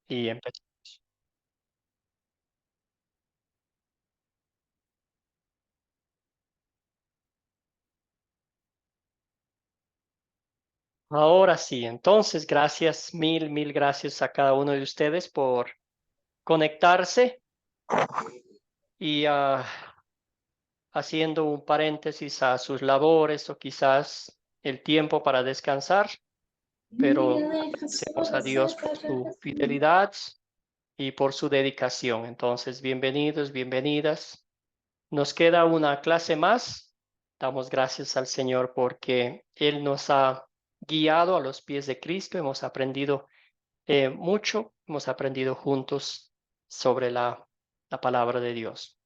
Y empezamos. Ahora sí, entonces gracias, mil gracias a cada uno de ustedes por conectarse y haciendo un paréntesis a sus labores o quizás el tiempo para descansar, pero agradecemos a Dios por su fidelidad y por su dedicación. Entonces, bienvenidos, bienvenidas. Nos queda una clase más. Damos gracias al Señor porque Él nos ha guiado a los pies de Cristo. Hemos aprendido mucho, hemos aprendido juntos sobre la palabra de Dios.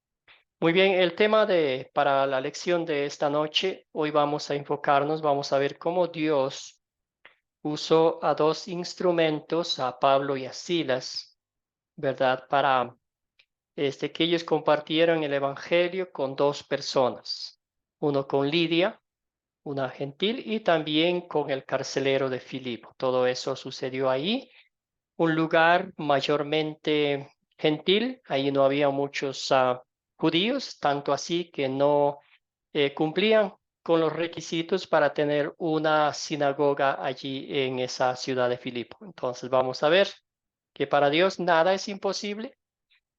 Muy bien, el tema para la lección de esta noche, hoy vamos a enfocarnos, vamos a ver cómo Dios usó a dos instrumentos, a Pablo y a Silas, ¿verdad? Para que ellos compartieron el Evangelio con dos personas, uno con Lidia, una gentil, y también con el carcelero de Filipo. Todo eso sucedió ahí, un lugar mayormente gentil, ahí no había muchos judíos, tanto así que no cumplían con los requisitos para tener una sinagoga allí en esa ciudad de Filipo. Entonces vamos a ver que para Dios nada es imposible.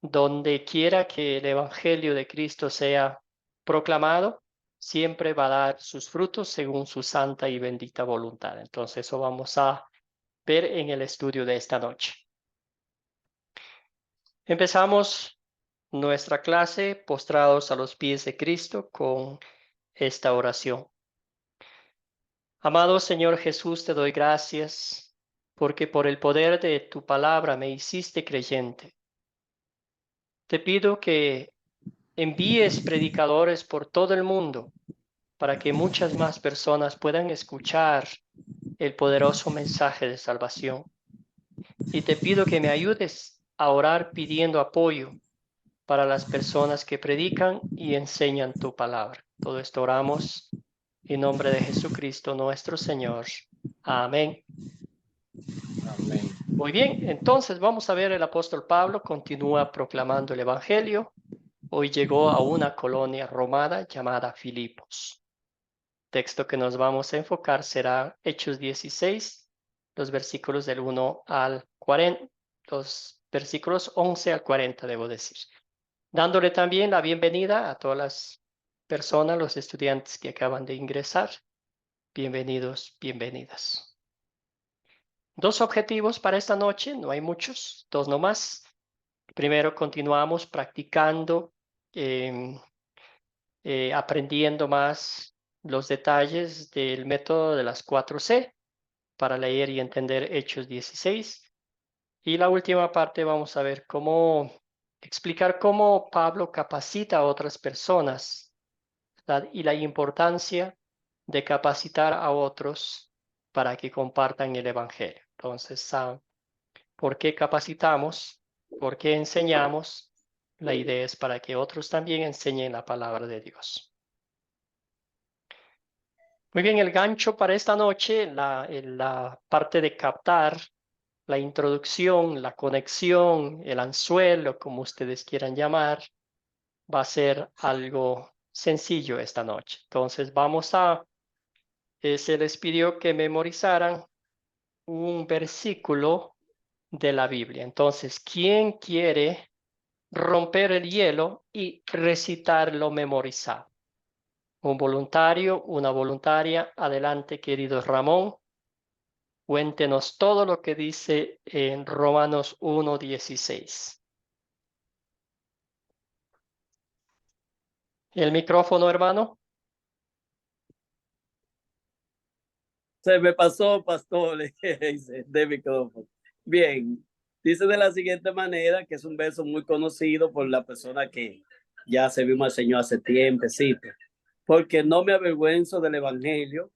Donde quiera que el Evangelio de Cristo sea proclamado, siempre va a dar sus frutos según su santa y bendita voluntad. Entonces, eso vamos a ver en el estudio de esta noche. Empezamos nuestra clase postrados a los pies de Cristo con esta oración. Amado Señor Jesús, te doy gracias porque por el poder de tu palabra me hiciste creyente. Te pido que envíes predicadores por todo el mundo para que muchas más personas puedan escuchar el poderoso mensaje de salvación. Y te pido que me ayudes a orar pidiendo apoyo para las personas que predican y enseñan tu palabra. Todo esto oramos en nombre de Jesucristo nuestro Señor. Amén. Amén. Muy bien, entonces vamos a ver el apóstol Pablo continúa proclamando el Evangelio. Hoy llegó a una colonia romana llamada Filipos. Texto que nos vamos a enfocar será Hechos 16, los versículos del 1 al 40, los versículos 11 al 40, debo decir. Dándole también la bienvenida a todas las personas, los estudiantes que acaban de ingresar. Bienvenidos, bienvenidas. Dos objetivos para esta noche, no hay muchos, dos nomás. Primero, continuamos practicando, em, aprendiendo más los detalles del método de las 4C para leer y entender Hechos 16. Y la última parte vamos a ver cómo explicar cómo Pablo capacita a otras personas y la importancia de capacitar a otros para que compartan el Evangelio. Entonces, ¿por qué capacitamos? ¿Por qué enseñamos? La idea es para que otros también enseñen la palabra de Dios. Muy bien, el gancho para esta noche, la parte de captar, la introducción, la conexión, el anzuelo, como ustedes quieran llamar, va a ser algo sencillo esta noche. Entonces se les pidió que memorizaran un versículo de la Biblia. Entonces, ¿quién quiere romper el hielo y recitarlo memorizado? Un voluntario, una voluntaria. Adelante, querido Ramón. Cuéntenos todo lo que dice en Romanos 1:16. El micrófono, hermano. Se me pasó, pastor, de micrófono. Bien, dice de la siguiente manera, que es un verso muy conocido por la persona que ya se vio al Señor hace tiempo, sí, porque no me avergüenzo del evangelio,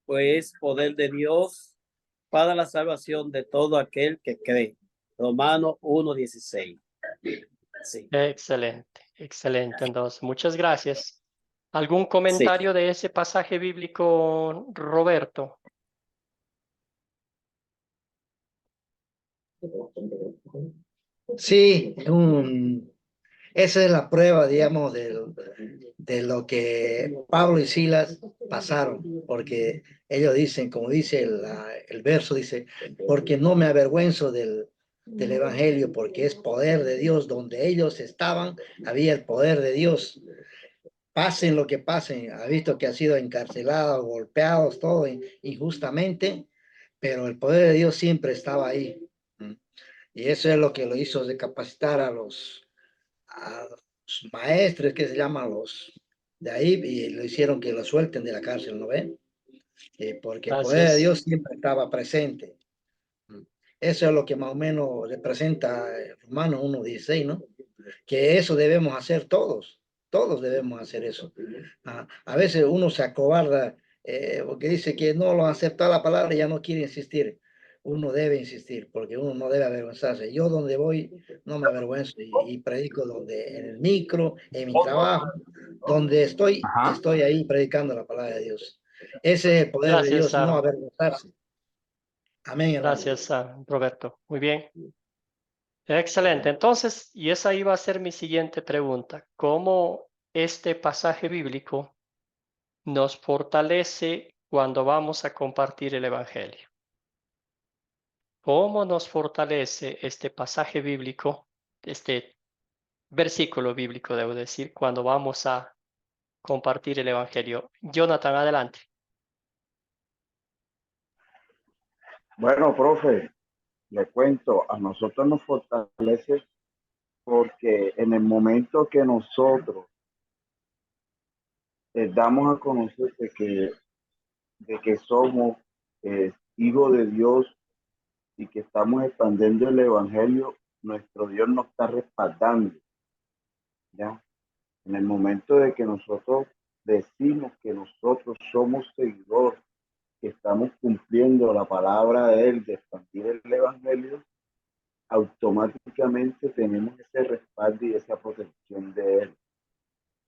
pues poder de Dios para la salvación de todo aquel que cree. Romanos 1:16. Sí, Excelente, excelente. Entonces, muchas gracias. ¿Algún sí. comentario de ese pasaje bíblico, Roberto? Sí, esa es la prueba, digamos, de lo que Pablo y Silas pasaron, porque ellos dicen, como dice el verso, dice, porque no me avergüenzo del Evangelio, porque es poder de Dios, donde ellos estaban, había el poder de Dios. Pasen lo que pasen, ha visto que ha sido encarcelado, golpeados, todo injustamente, pero el poder de Dios siempre estaba ahí. Y eso es lo que lo hizo recapacitar a los maestres que se llaman los de ahí y lo hicieron que lo suelten de la cárcel, ¿no ven? Porque el poder de Gracias. Dios siempre estaba presente. Eso es lo que más o menos representa Romanos 1:16, ¿no? Que eso debemos hacer todos debemos hacer eso. A veces uno se acobarda porque dice que no lo acepta la palabra y ya no quiere insistir. Uno debe insistir porque uno no debe avergonzarse. Yo donde voy no me avergüenzo y predico donde, en el micro, en mi trabajo, donde Ajá. estoy ahí predicando la palabra de Dios. Ese es el poder de Gracias, Dios, no avergonzarse. Amén, hermano. gracias, Roberto. Muy bien. Excelente. Entonces, y esa iba a ser mi siguiente pregunta. ¿Cómo este pasaje bíblico nos fortalece cuando vamos a compartir el Evangelio? ¿Cómo nos fortalece este pasaje bíblico, este versículo bíblico, debo decir, cuando vamos a compartir el Evangelio? Jonathan, adelante. Bueno, profe, le cuento, a nosotros nos fortalece porque en el momento que nosotros damos a conocer de que somos hijos de Dios y que estamos expandiendo el Evangelio, nuestro Dios nos está respaldando, ¿ya? En el momento de que nosotros decimos que nosotros somos seguidores, que estamos cumpliendo la palabra de Él, de expandir el Evangelio, automáticamente tenemos ese respaldo y esa protección de Él.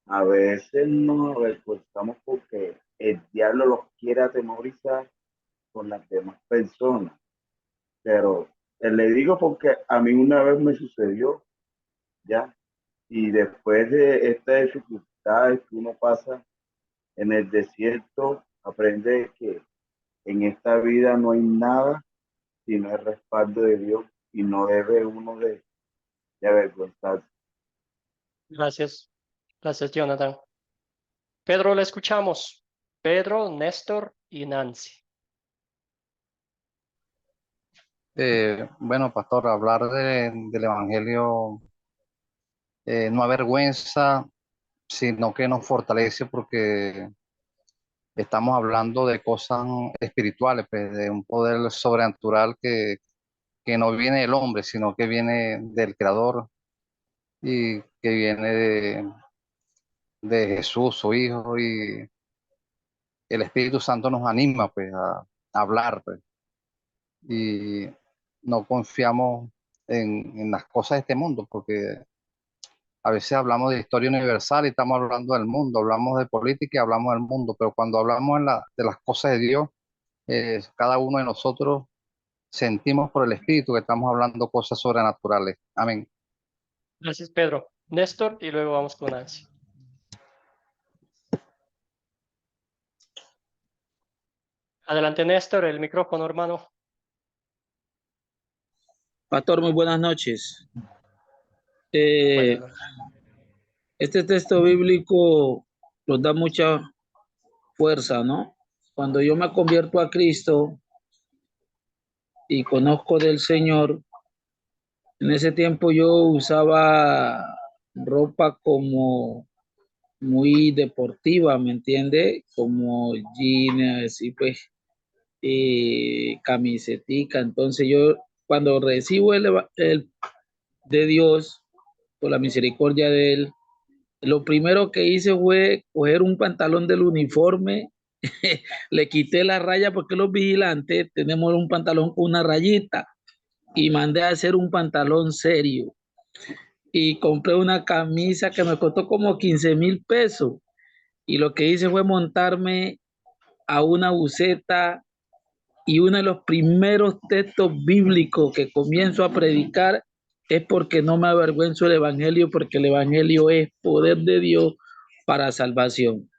A veces nos avergonzamos porque el diablo los quiere atemorizar con las demás personas, pero le digo porque a mí una vez me sucedió, ¿ya? Y después de estas dificultades que uno pasa en el desierto, aprende que en esta vida no hay nada sino el respaldo de Dios y no debe uno de avergonzarse. Gracias. Gracias, Jonathan. Pedro, le escuchamos. Pedro, Néstor y Nancy. Bueno, pastor, hablar del Evangelio no avergüenza, sino que nos fortalece porque estamos hablando de cosas espirituales, pues, de un poder sobrenatural que no viene del hombre, sino que viene del Creador y que viene de Jesús, su Hijo, y el Espíritu Santo nos anima, pues, a hablar, pues, y no confiamos en las cosas de este mundo, porque a veces hablamos de historia universal y estamos hablando del mundo, hablamos de política y hablamos del mundo, pero cuando hablamos de las cosas de Dios, cada uno de nosotros sentimos por el Espíritu que estamos hablando cosas sobrenaturales. Amén. Gracias, Pedro. Néstor y luego vamos con Nancy. Adelante, Néstor, el micrófono, hermano. Pastor, muy buenas noches. Buenas noches. Este texto bíblico nos da mucha fuerza, ¿no? Cuando yo me convierto a Cristo y conozco del Señor, en ese tiempo yo usaba ropa como muy deportiva, ¿me entiende? Como jeans, así pues, camisetica. Entonces yo, cuando recibo el de Dios, por la misericordia de Él, lo primero que hice fue coger un pantalón del uniforme, le quité la raya porque los vigilantes tenemos un pantalón con una rayita y mandé a hacer un pantalón serio y compré una camisa que me costó como 15,000 pesos y lo que hice fue montarme a una buseta y uno de los primeros textos bíblicos que comienzo a predicar es porque no me avergüenzo del Evangelio, porque el Evangelio es poder de Dios para salvación.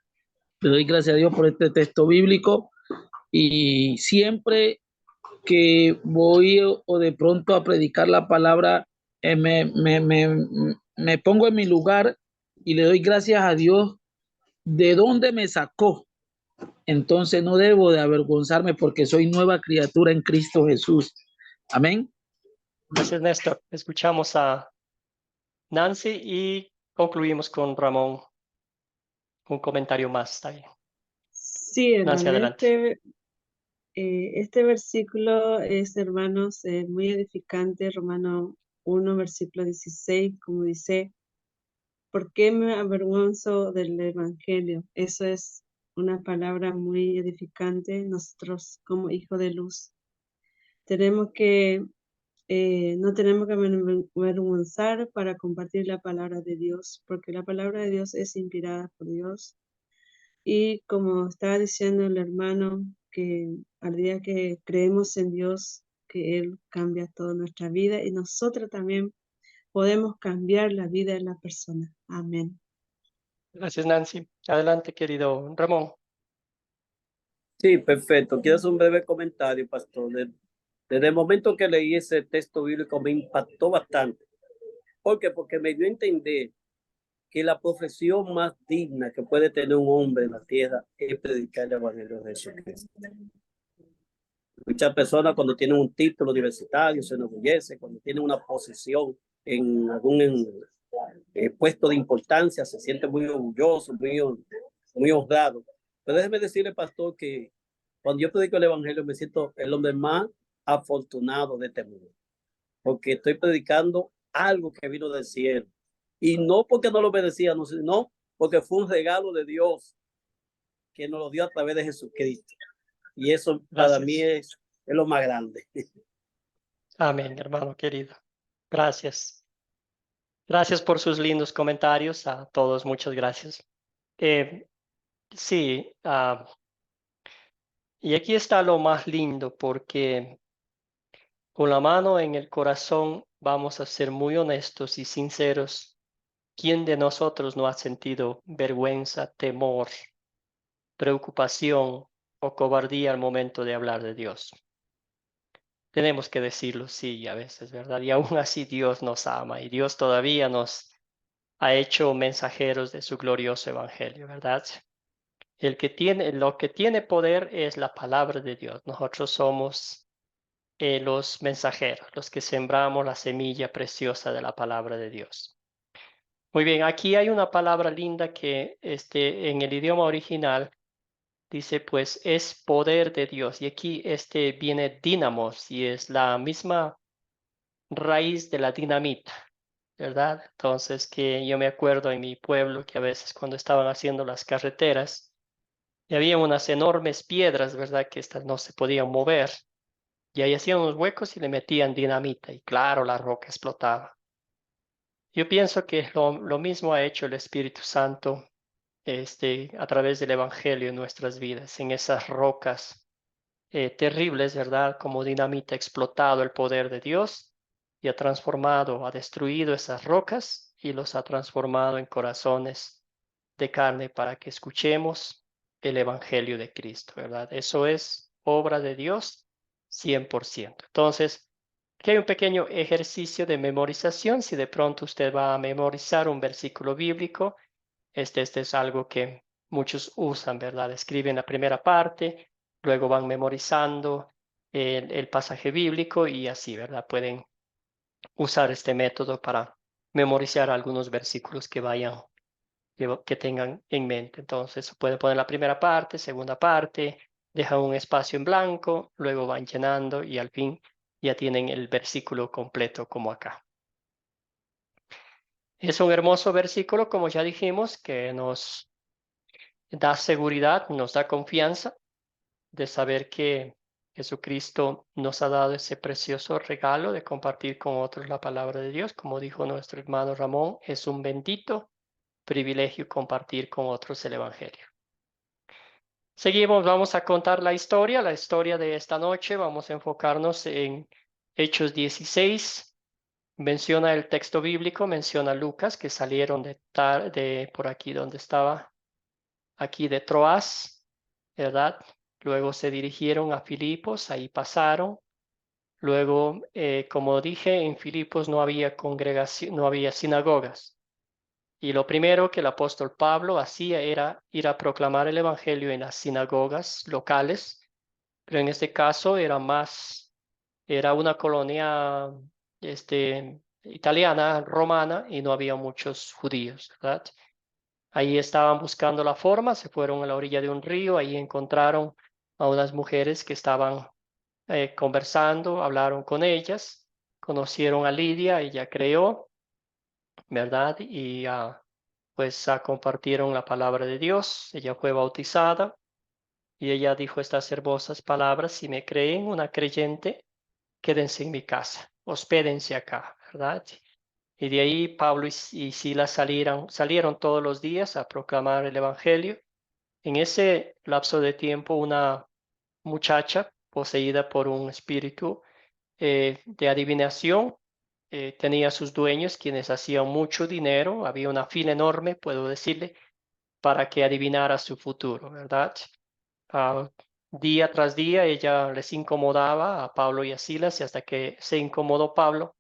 Le doy gracias a Dios por este texto bíblico y siempre que voy o de pronto a predicar la palabra, me pongo en mi lugar y le doy gracias a Dios de dónde me sacó. Entonces no debo de avergonzarme porque soy nueva criatura en Cristo Jesús. Amén. Gracias, Néstor. Escuchamos a Nancy y concluimos con Ramón. Un comentario más, está bien. Sí, Nancy, hermano, adelante. este versículo es, hermanos, muy edificante. Romano 1, versículo 16, como dice, ¿por qué me avergüenzo del Evangelio? Eso es una palabra muy edificante. Nosotros, como hijos de luz, tenemos que, no tenemos que avergonzar para compartir la palabra de Dios, porque la palabra de Dios es inspirada por Dios. Y como estaba diciendo el hermano, que al día que creemos en Dios, que Él cambia toda nuestra vida y nosotros también podemos cambiar la vida de la persona. Amén. Gracias, Nancy. Adelante, querido Ramón. Sí, perfecto. Quiero hacer un breve comentario, pastor. Desde el momento que leí ese texto bíblico me impactó bastante. ¿Por qué? Porque me dio a entender que la profesión más digna que puede tener un hombre en la tierra es predicar el Evangelio de Jesucristo. Muchas personas cuando tienen un título universitario se enorgullecen, cuando tienen una posición en algún puesto de importancia se sienten muy orgullosos, muy honrados. Pero déjeme decirle, pastor, que cuando yo predico el Evangelio me siento el hombre más afortunado de este mundo, porque estoy predicando algo que vino del cielo. Y no porque no lo merecía, no, sino porque fue un regalo de Dios que nos lo dio a través de Jesucristo. Y eso para mí es lo más grande. Amén, hermano querido. Gracias. Gracias por sus lindos comentarios. A todos, muchas gracias. Sí, y aquí está lo más lindo porque con la mano en el corazón vamos a ser muy honestos y sinceros. ¿Quién de nosotros no ha sentido vergüenza, temor, preocupación o cobardía al momento de hablar de Dios? Tenemos que decirlo, sí, a veces, ¿verdad? Y aún así Dios nos ama y Dios todavía nos ha hecho mensajeros de su glorioso evangelio, ¿verdad? Lo que tiene poder es la palabra de Dios. Nosotros somos los mensajeros, los que sembramos la semilla preciosa de la palabra de Dios. Muy bien, aquí hay una palabra linda que en el idioma original dice, pues es poder de Dios. Y aquí viene dínamos y es la misma raíz de la dinamita, ¿verdad? Entonces, que yo me acuerdo en mi pueblo que a veces cuando estaban haciendo las carreteras, y había unas enormes piedras, ¿verdad? Que estas no se podían mover. Y ahí hacían unos huecos y le metían dinamita. Y claro, la roca explotaba. Yo pienso que lo mismo ha hecho el Espíritu Santo a través del Evangelio en nuestras vidas, en esas rocas terribles, ¿verdad? Como dinamita ha explotado el poder de Dios y ha transformado, ha destruido esas rocas y los ha transformado en corazones de carne para que escuchemos el Evangelio de Cristo, ¿verdad? Eso es obra de Dios 100%. Entonces, aquí hay un pequeño ejercicio de memorización. Si de pronto usted va a memorizar un versículo bíblico, este es algo que muchos usan, ¿verdad? Escriben la primera parte, luego van memorizando el pasaje bíblico y así, ¿verdad? Pueden usar este método para memorizar algunos versículos que tengan en mente. Entonces, pueden poner la primera parte, segunda parte, dejan un espacio en blanco, luego van llenando y al fin ya tienen el versículo completo como acá. Es un hermoso versículo, como ya dijimos, que nos da seguridad, nos da confianza de saber que Jesucristo nos ha dado ese precioso regalo de compartir con otros la palabra de Dios. Como dijo nuestro hermano Ramón, es un bendito privilegio compartir con otros el Evangelio. Seguimos, vamos a contar la historia de esta noche. Vamos a enfocarnos en Hechos 16. Menciona el texto bíblico, menciona Lucas, que salieron de por aquí donde estaba, aquí de Troas, ¿verdad? Luego se dirigieron a Filipos, ahí pasaron. Luego, como dije, en Filipos no había congregación, no había sinagogas. Y lo primero que el apóstol Pablo hacía era ir a proclamar el evangelio en las sinagogas locales, pero en este caso era una colonia italiana, romana, y no había muchos judíos, ¿verdad? Ahí estaban buscando la forma, se fueron a la orilla de un río, ahí encontraron a unas mujeres que estaban conversando, hablaron con ellas, conocieron a Lidia, ella creó, ¿verdad? Y pues compartieron la palabra de Dios, ella fue bautizada y ella dijo estas hermosas palabras: si me creen una creyente, quédense en mi casa, hospédense acá, ¿verdad? Y de ahí Pablo y Silas salieron todos los días a proclamar el evangelio. En ese lapso de tiempo, una muchacha poseída por un espíritu de adivinación tenía sus dueños, quienes hacían mucho dinero, había una fila enorme, puedo decirle, para que adivinara su futuro, ¿verdad? Ah, día tras día ella les incomodaba a Pablo y a Silas, y hasta que se incomodó Pablo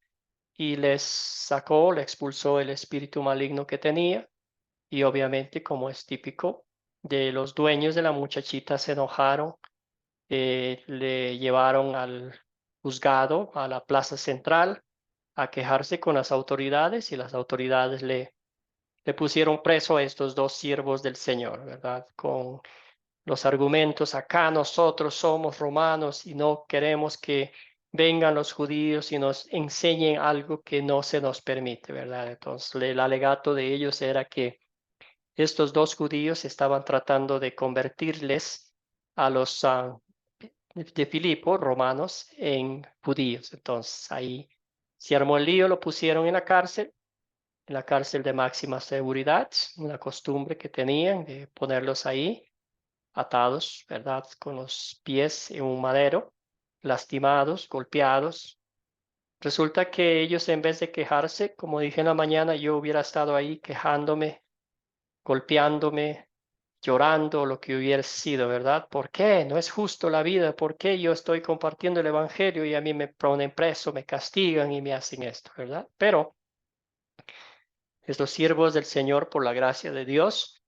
y le expulsó el espíritu maligno que tenía. Y obviamente, como es típico de los dueños de la muchachita, se enojaron, le llevaron al juzgado, a la plaza central, a quejarse con las autoridades, y las autoridades le pusieron preso a estos dos siervos del Señor, ¿verdad? Con los argumentos: acá nosotros somos romanos y no queremos que vengan los judíos y nos enseñen algo que no se nos permite, ¿verdad? Entonces, el alegato de ellos era que estos dos judíos estaban tratando de convertirles a los de Filipo, romanos, en judíos. Entonces, ahí se armó el lío, lo pusieron en la cárcel de máxima seguridad, una costumbre que tenían de ponerlos ahí atados, ¿verdad? Con los pies en un madero, lastimados, golpeados. Resulta que ellos, en vez de quejarse, como dije en la mañana, yo hubiera estado ahí quejándome, golpeándome, llorando, lo que hubiera sido, ¿verdad? ¿Por qué? No es justo la vida. ¿Por qué yo estoy compartiendo el evangelio y a mí me ponen preso, me castigan y me hacen esto, ¿verdad? Pero estos siervos del Señor, por la gracia de Dios,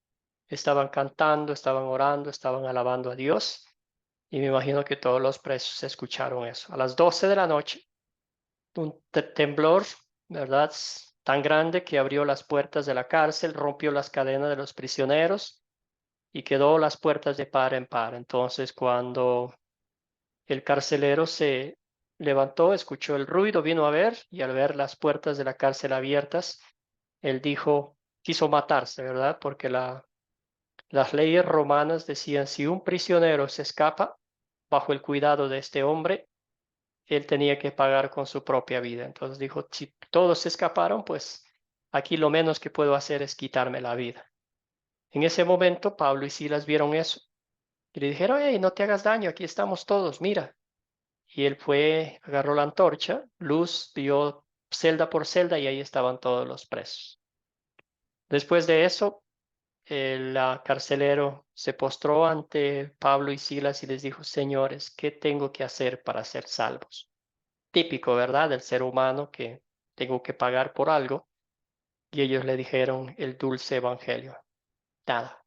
estaban cantando, estaban orando, estaban alabando a Dios. Y me imagino que todos los presos escucharon eso. A las 12 de la noche, un temblor, ¿verdad? Tan grande que abrió las puertas de la cárcel, rompió las cadenas de los prisioneros y quedó las puertas de par en par. Entonces, cuando el carcelero se levantó, escuchó el ruido, vino a ver, y al ver las puertas de la cárcel abiertas, él dijo, quiso matarse, ¿verdad? Porque las leyes romanas decían: si un prisionero se escapa bajo el cuidado de este hombre, él tenía que pagar con su propia vida. Entonces dijo, si todos se escaparon, pues aquí lo menos que puedo hacer es quitarme la vida. En ese momento, Pablo y Silas vieron eso y le dijeron: hey, no te hagas daño, aquí estamos todos, mira. Y él fue, agarró la antorcha, luz, vio celda por celda, y ahí estaban todos los presos. Después de eso, el carcelero se postró ante Pablo y Silas y les dijo: señores, ¿qué tengo que hacer para ser salvos? Típico, ¿verdad? Del ser humano, que tengo que pagar por algo. Y ellos le dijeron el dulce evangelio: nada,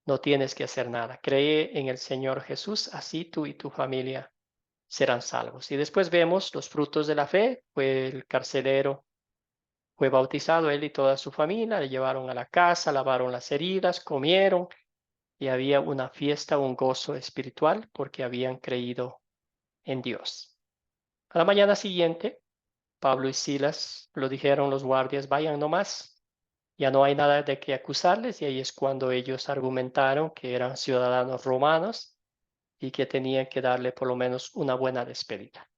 no tienes que hacer nada. Cree en el Señor Jesús, así tú y tu familia serán salvos. Y después vemos los frutos de la fe. Fue el carcelero, fue bautizado, él y toda su familia, le llevaron a la casa, lavaron las heridas, comieron, y había una fiesta, un gozo espiritual, porque habían creído en Dios. A la mañana siguiente, Pablo y Silas lo dijeron los guardias: vayan nomás, ya no hay nada de qué acusarles. Y ahí es cuando ellos argumentaron que eran ciudadanos romanos y que tenían que darle por lo menos una buena despedida.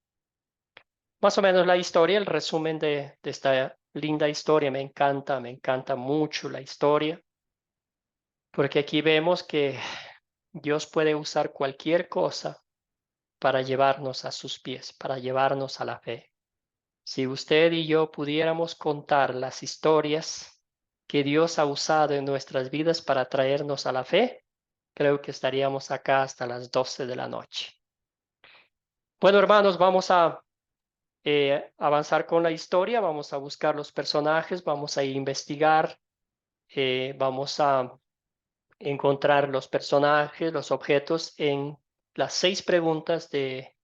Más o menos la historia, el resumen de esta linda historia. Me encanta mucho la historia, porque aquí vemos que Dios puede usar cualquier cosa para llevarnos a sus pies, para llevarnos a la fe. Si usted y yo pudiéramos contar las historias que Dios ha usado en nuestras vidas para traernos a la fe, creo que estaríamos acá hasta las 12 de la noche. Bueno, hermanos, vamos a avanzar con la historia, vamos a buscar los personajes, vamos a investigar, vamos a encontrar los personajes, los objetos en las 6 preguntas de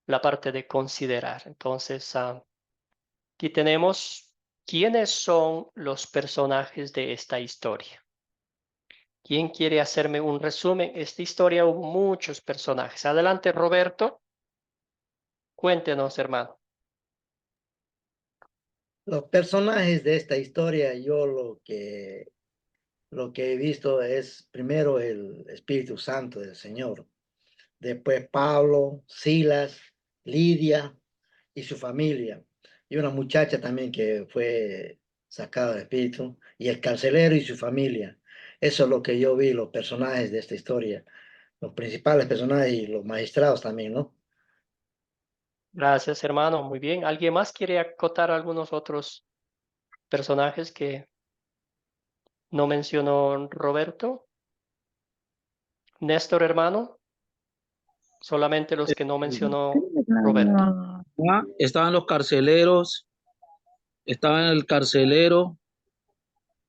la parte de considerar. Entonces, aquí tenemos quiénes son los personajes de esta historia. ¿Quién quiere hacerme un resumen? Esta historia hubo muchos personajes. Adelante, Roberto. Cuéntenos, hermano. Los personajes de esta historia, yo lo que he visto es primero el Espíritu Santo del Señor, después Pablo, Silas, Lidia y su familia, y una muchacha también que fue sacada del Espíritu, y el carcelero y su familia. Eso es lo que yo vi, los personajes de esta historia, los principales personajes y los magistrados también, ¿no? Gracias, hermano. Muy bien. ¿Alguien más quiere acotar algunos otros personajes que no mencionó Roberto? Néstor, hermano. Solamente los que no mencionó Roberto. Estaban los carceleros, estaba el carcelero,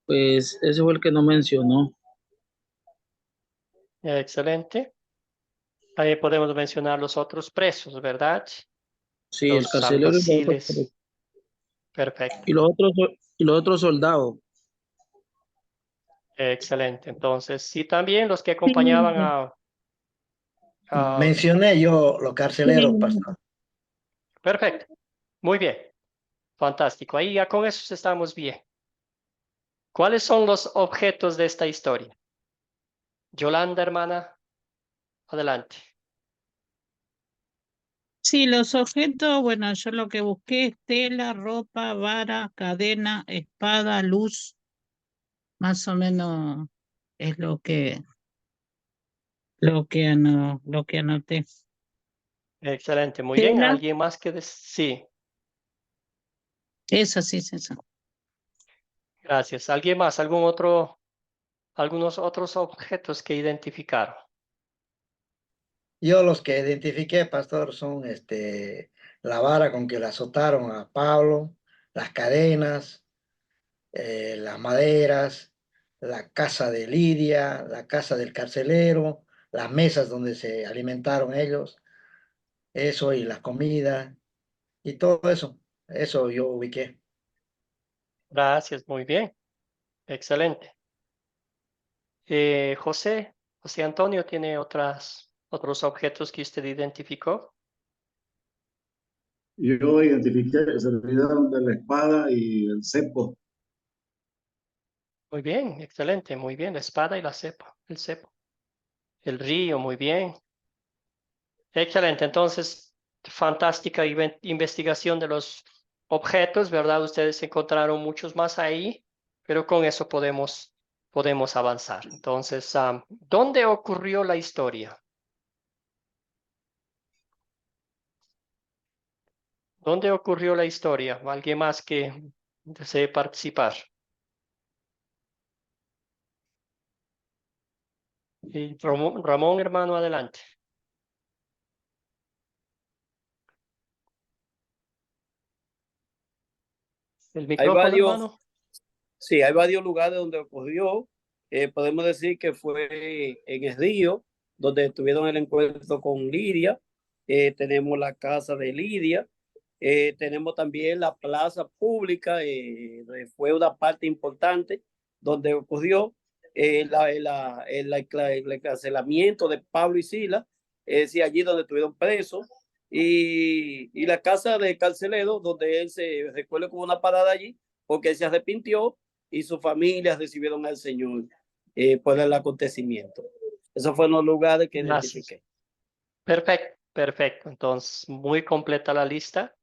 pues ese fue el que no mencionó. Excelente. También podemos mencionar los otros presos, ¿verdad? Sí, el Los carcelero alguaciles. Perfecto. y los otros soldados. Excelente. Entonces, sí, también los que acompañaban a... Mencioné yo los carceleros, pastor. Perfecto. Muy bien. Fantástico. Ahí ya con eso estamos bien. ¿Cuáles son los objetos de esta historia? Yolanda, hermana, adelante. Sí, los objetos, bueno, yo lo que busqué es tela, ropa, vara, cadena, espada, luz, más o menos es lo que anoté. Excelente, muy bien. Tela, ¿Alguien más que sí, esa sí es esa. gracias. ¿Alguien más? Algunos otros objetos que identificaron? Yo los que identifiqué, pastor, son la vara con que le azotaron a Pablo, las cadenas, las maderas, la casa de Lidia, la casa del carcelero, las mesas donde se alimentaron ellos, eso y la comida y todo eso. Eso yo ubiqué. Gracias, muy bien. Excelente. José Antonio, ¿tiene otros objetos que usted identificó? Yo identifiqué, se olvidaron de la espada y el cepo. Muy bien, excelente, muy bien. La espada y la cepa, el cepo. El río, muy bien. Excelente, entonces, fantástica investigación de los objetos, ¿verdad? Ustedes encontraron muchos más ahí, pero con eso podemos avanzar. Entonces, ¿dónde ocurrió la historia? ¿Dónde ocurrió la historia? ¿Alguien más que desee participar? Y Ramón, hermano, adelante. El Hay micrófono, varios, hermano. sí, hay varios lugares donde ocurrió. Podemos decir que fue en Esdío, donde tuvieron el encuentro con Lidia. Tenemos la casa de Lidia. Tenemos también la plaza pública, fue una parte importante donde ocurrió el encarcelamiento de Pablo y Silas, sí, allí donde estuvieron presos, y la casa de carcelero, donde él se recuerda como una parada allí, porque él se arrepintió y su familia recibieron al Señor por el acontecimiento. Esos fueron los lugares que Gracias. identifiqué. Perfecto, perfecto. Entonces, muy completa la lista.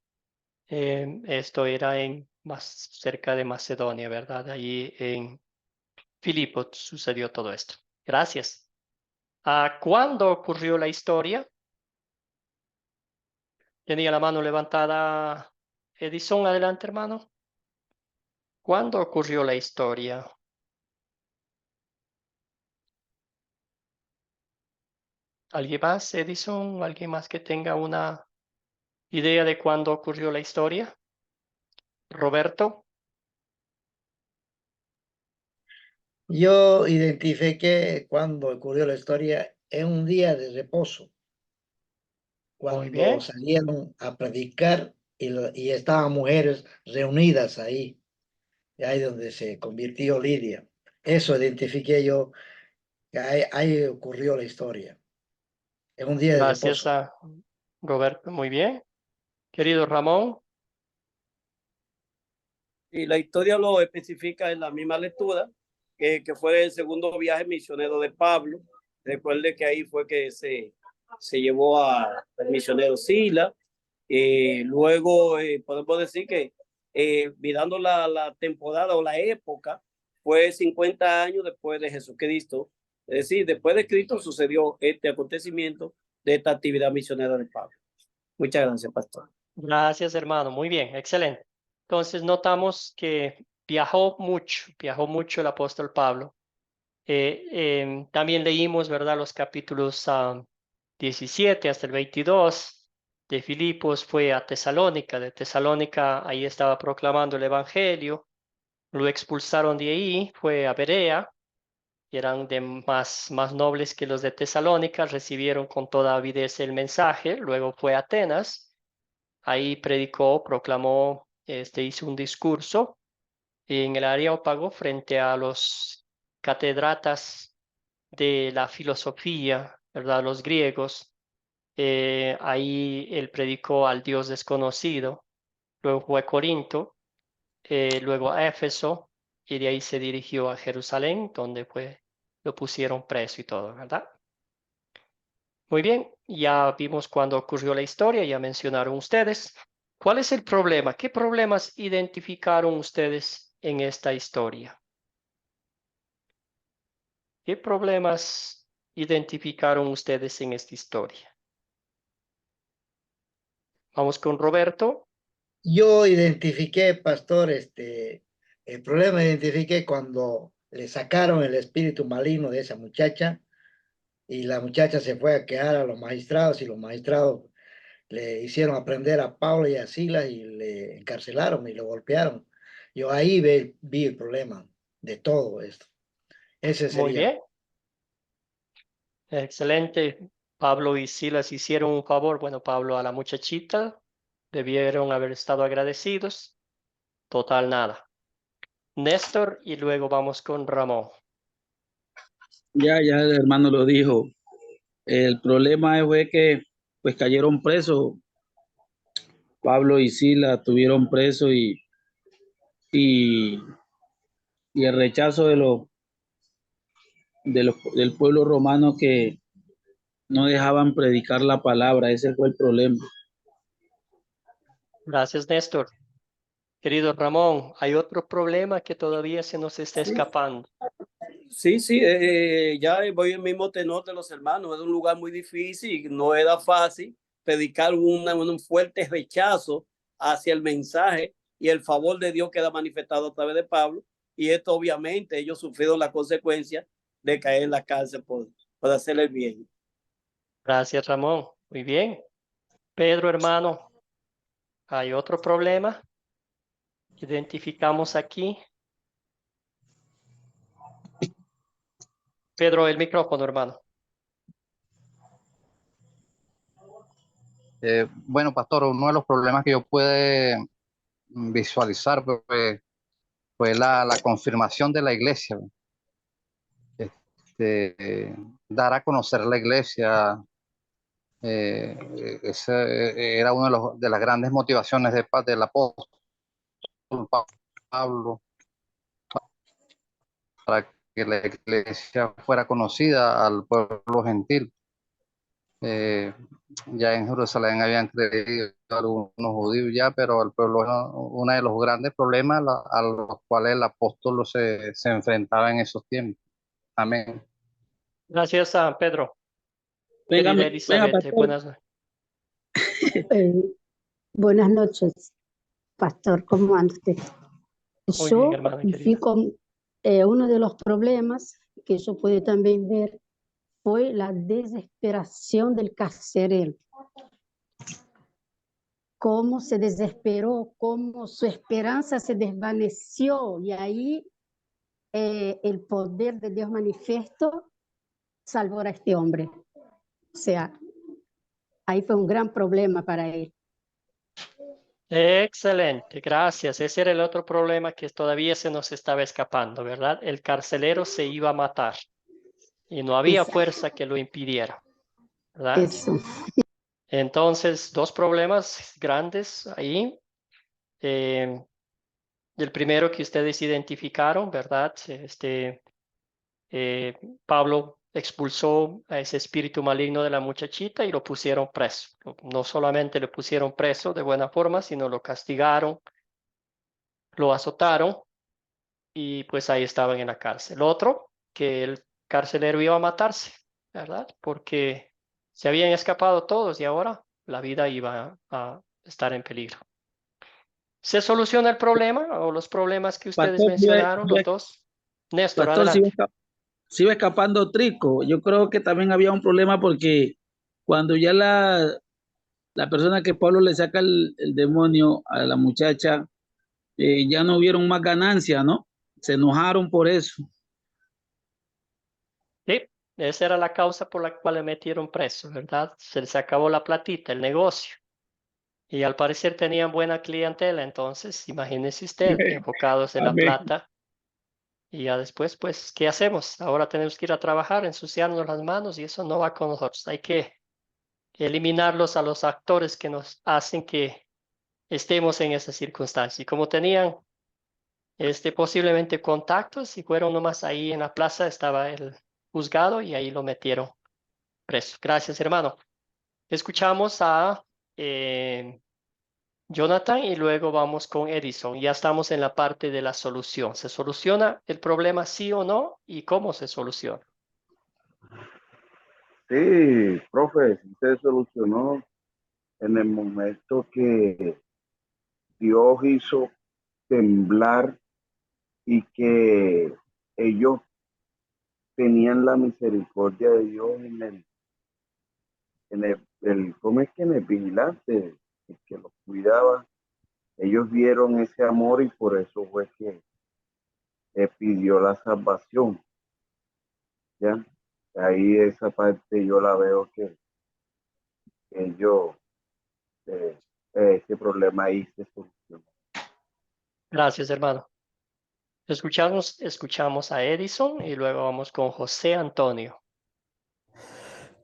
Esto era más cerca de Macedonia, ¿verdad? Allí en Filipos sucedió todo esto. Gracias. ¿Cuándo ocurrió la historia? Tenía la mano levantada Edison. Adelante, hermano. ¿Cuándo ocurrió la historia? ¿Alguien más, Edison? ¿Alguien más que tenga una idea de cuándo ocurrió la historia? Roberto. Yo identifiqué cuando ocurrió la historia en un día de reposo, Muy cuando bien. salieron a predicar y estaban mujeres reunidas ahí, y ahí donde se convirtió Lidia. Eso identifiqué yo, que ahí ocurrió la historia, en un día de Gracias reposo. a Roberto. Muy bien. Querido Ramón. Y la historia lo especifica en la misma lectura, que fue el segundo viaje misionero de Pablo. Recuerde que ahí fue que se llevó al misionero Sila. Luego podemos decir que mirando la temporada o la época, fue 50 años después de Jesucristo. Es decir, después de Cristo sucedió este acontecimiento de esta actividad misionera de Pablo. Muchas gracias, pastor. Gracias, hermano. Muy bien, excelente. Entonces notamos que viajó mucho el apóstol Pablo. También leímos, ¿verdad?, los capítulos 17 hasta el 22 de Filipos. Fue a Tesalónica. De Tesalónica, ahí estaba proclamando el evangelio. Lo expulsaron de ahí, fue a Berea. Eran más nobles que los de Tesalónica, recibieron con toda avidez el mensaje. Luego fue a Atenas. Ahí predicó, proclamó, hizo un discurso en el Areópago frente a los catedratas de la filosofía, ¿verdad? Los griegos. Ahí él predicó al Dios desconocido. Luego fue a Corinto, luego a Éfeso, y de ahí se dirigió a Jerusalén, donde lo pusieron preso y todo, ¿verdad? Muy bien, ya vimos cuándo ocurrió la historia, ya mencionaron ustedes. ¿Cuál es el problema? ¿Qué problemas identificaron ustedes en esta historia? ¿Qué problemas identificaron ustedes en esta historia? Vamos con Roberto. Yo identifiqué, pastor, el problema identifiqué cuando le sacaron el espíritu maligno de esa muchacha y la muchacha se fue a quejar a los magistrados y los magistrados le hicieron aprender a Pablo y a Silas y le encarcelaron y lo golpearon. Yo ahí vi el problema de todo esto. Ese Muy sería. bien, excelente. Pablo y Silas hicieron un favor. Bueno, Pablo a la muchachita debieron haber estado agradecidos. Total, nada. Néstor y luego vamos con Ramón. Ya el hermano lo dijo. El problema fue que pues cayeron presos. Pablo y Sila tuvieron presos y, y el rechazo del pueblo romano que no dejaban predicar la palabra. Ese fue el problema. Gracias, Néstor. Querido Ramón, hay otro problema que todavía se nos está escapando. Sí, ya voy el mismo tenor de los hermanos. Es un lugar muy difícil, no era fácil predicar un fuerte rechazo hacia el mensaje y el favor de Dios queda manifestado a través de Pablo. Y esto obviamente ellos sufrieron la consecuencia de caer en la cárcel por hacer el bien. Gracias, Ramón. Muy bien. Pedro, hermano, hay otro problema que identificamos aquí. Pedro, el micrófono, hermano. Bueno, pastor, uno de los problemas que yo pude visualizar fue la confirmación de la iglesia. Dar a conocer la iglesia, ese era uno de las grandes motivaciones del apóstol Pablo, para que la iglesia fuera conocida al pueblo gentil. Ya en Jerusalén habían creído algunos judíos ya, pero el pueblo era uno de los grandes problemas a los cuales el apóstol se enfrentaba en esos tiempos. Amén. Gracias a Pedro. Venga, Querida venga, Elizabeth, pastor. buenas noches. Buenas noches, pastor, ¿cómo anda usted? Muy bien, Yo hermana vi querida. con uno de los problemas que yo pude también ver fue la desesperación del carcelero. Cómo se desesperó, cómo su esperanza se desvaneció y ahí el poder de Dios manifiesto salvó a este hombre. O sea, ahí fue un gran problema para él. Excelente, gracias. Ese era el otro problema que todavía se nos estaba escapando, ¿verdad? El carcelero se iba a matar y no había Exacto. fuerza que lo impidiera, ¿verdad? Eso. Entonces, dos problemas grandes ahí. El primero que ustedes identificaron, ¿verdad? Pablo expulsó a ese espíritu maligno de la muchachita y lo pusieron preso. No solamente le pusieron preso de buena forma, sino lo castigaron, lo azotaron y pues ahí estaban en la cárcel. Otro, que el carcelero iba a matarse, ¿verdad? Porque se habían escapado todos y ahora la vida iba a estar en peligro. ¿Se soluciona el problema o los problemas que ustedes Pastor, mencionaron, los dos? Néstor, pastor, adelante. se iba escapando Trico. Yo creo que también había un problema porque cuando ya la persona que Pablo le saca el demonio a la muchacha, ya no vieron más ganancia, ¿no? Se enojaron por eso. Sí, esa era la causa por la cual le metieron preso, ¿verdad? Se les acabó la platita, el negocio. Y al parecer tenían buena clientela, entonces imagínese usted, enfocados en la Amén. plata. Y ya después, pues, ¿qué hacemos? Ahora tenemos que ir a trabajar, ensuciarnos las manos y eso no va con nosotros. Hay que eliminarlos a los actores que nos hacen que estemos en esa circunstancia. Y como tenían posiblemente contactos y fueron nomás ahí en la plaza, estaba el juzgado y ahí lo metieron preso. Gracias, hermano. Escuchamos a Jonathan y luego vamos con Edison. Ya estamos en la parte de la solución. ¿Se soluciona el problema sí o no? ¿Y cómo se soluciona? Sí, profe, sí se solucionó en el momento que Dios hizo temblar y que ellos tenían la misericordia de Dios ¿cómo es que en el vigilante, el que los cuidaba? Ellos vieron ese amor y por eso fue que pidió la salvación, ¿ya? Ahí esa parte yo la veo que ellos, ese problema ahí se solucionó. Gracias, hermano. Escuchamos a Edison y luego vamos con José Antonio.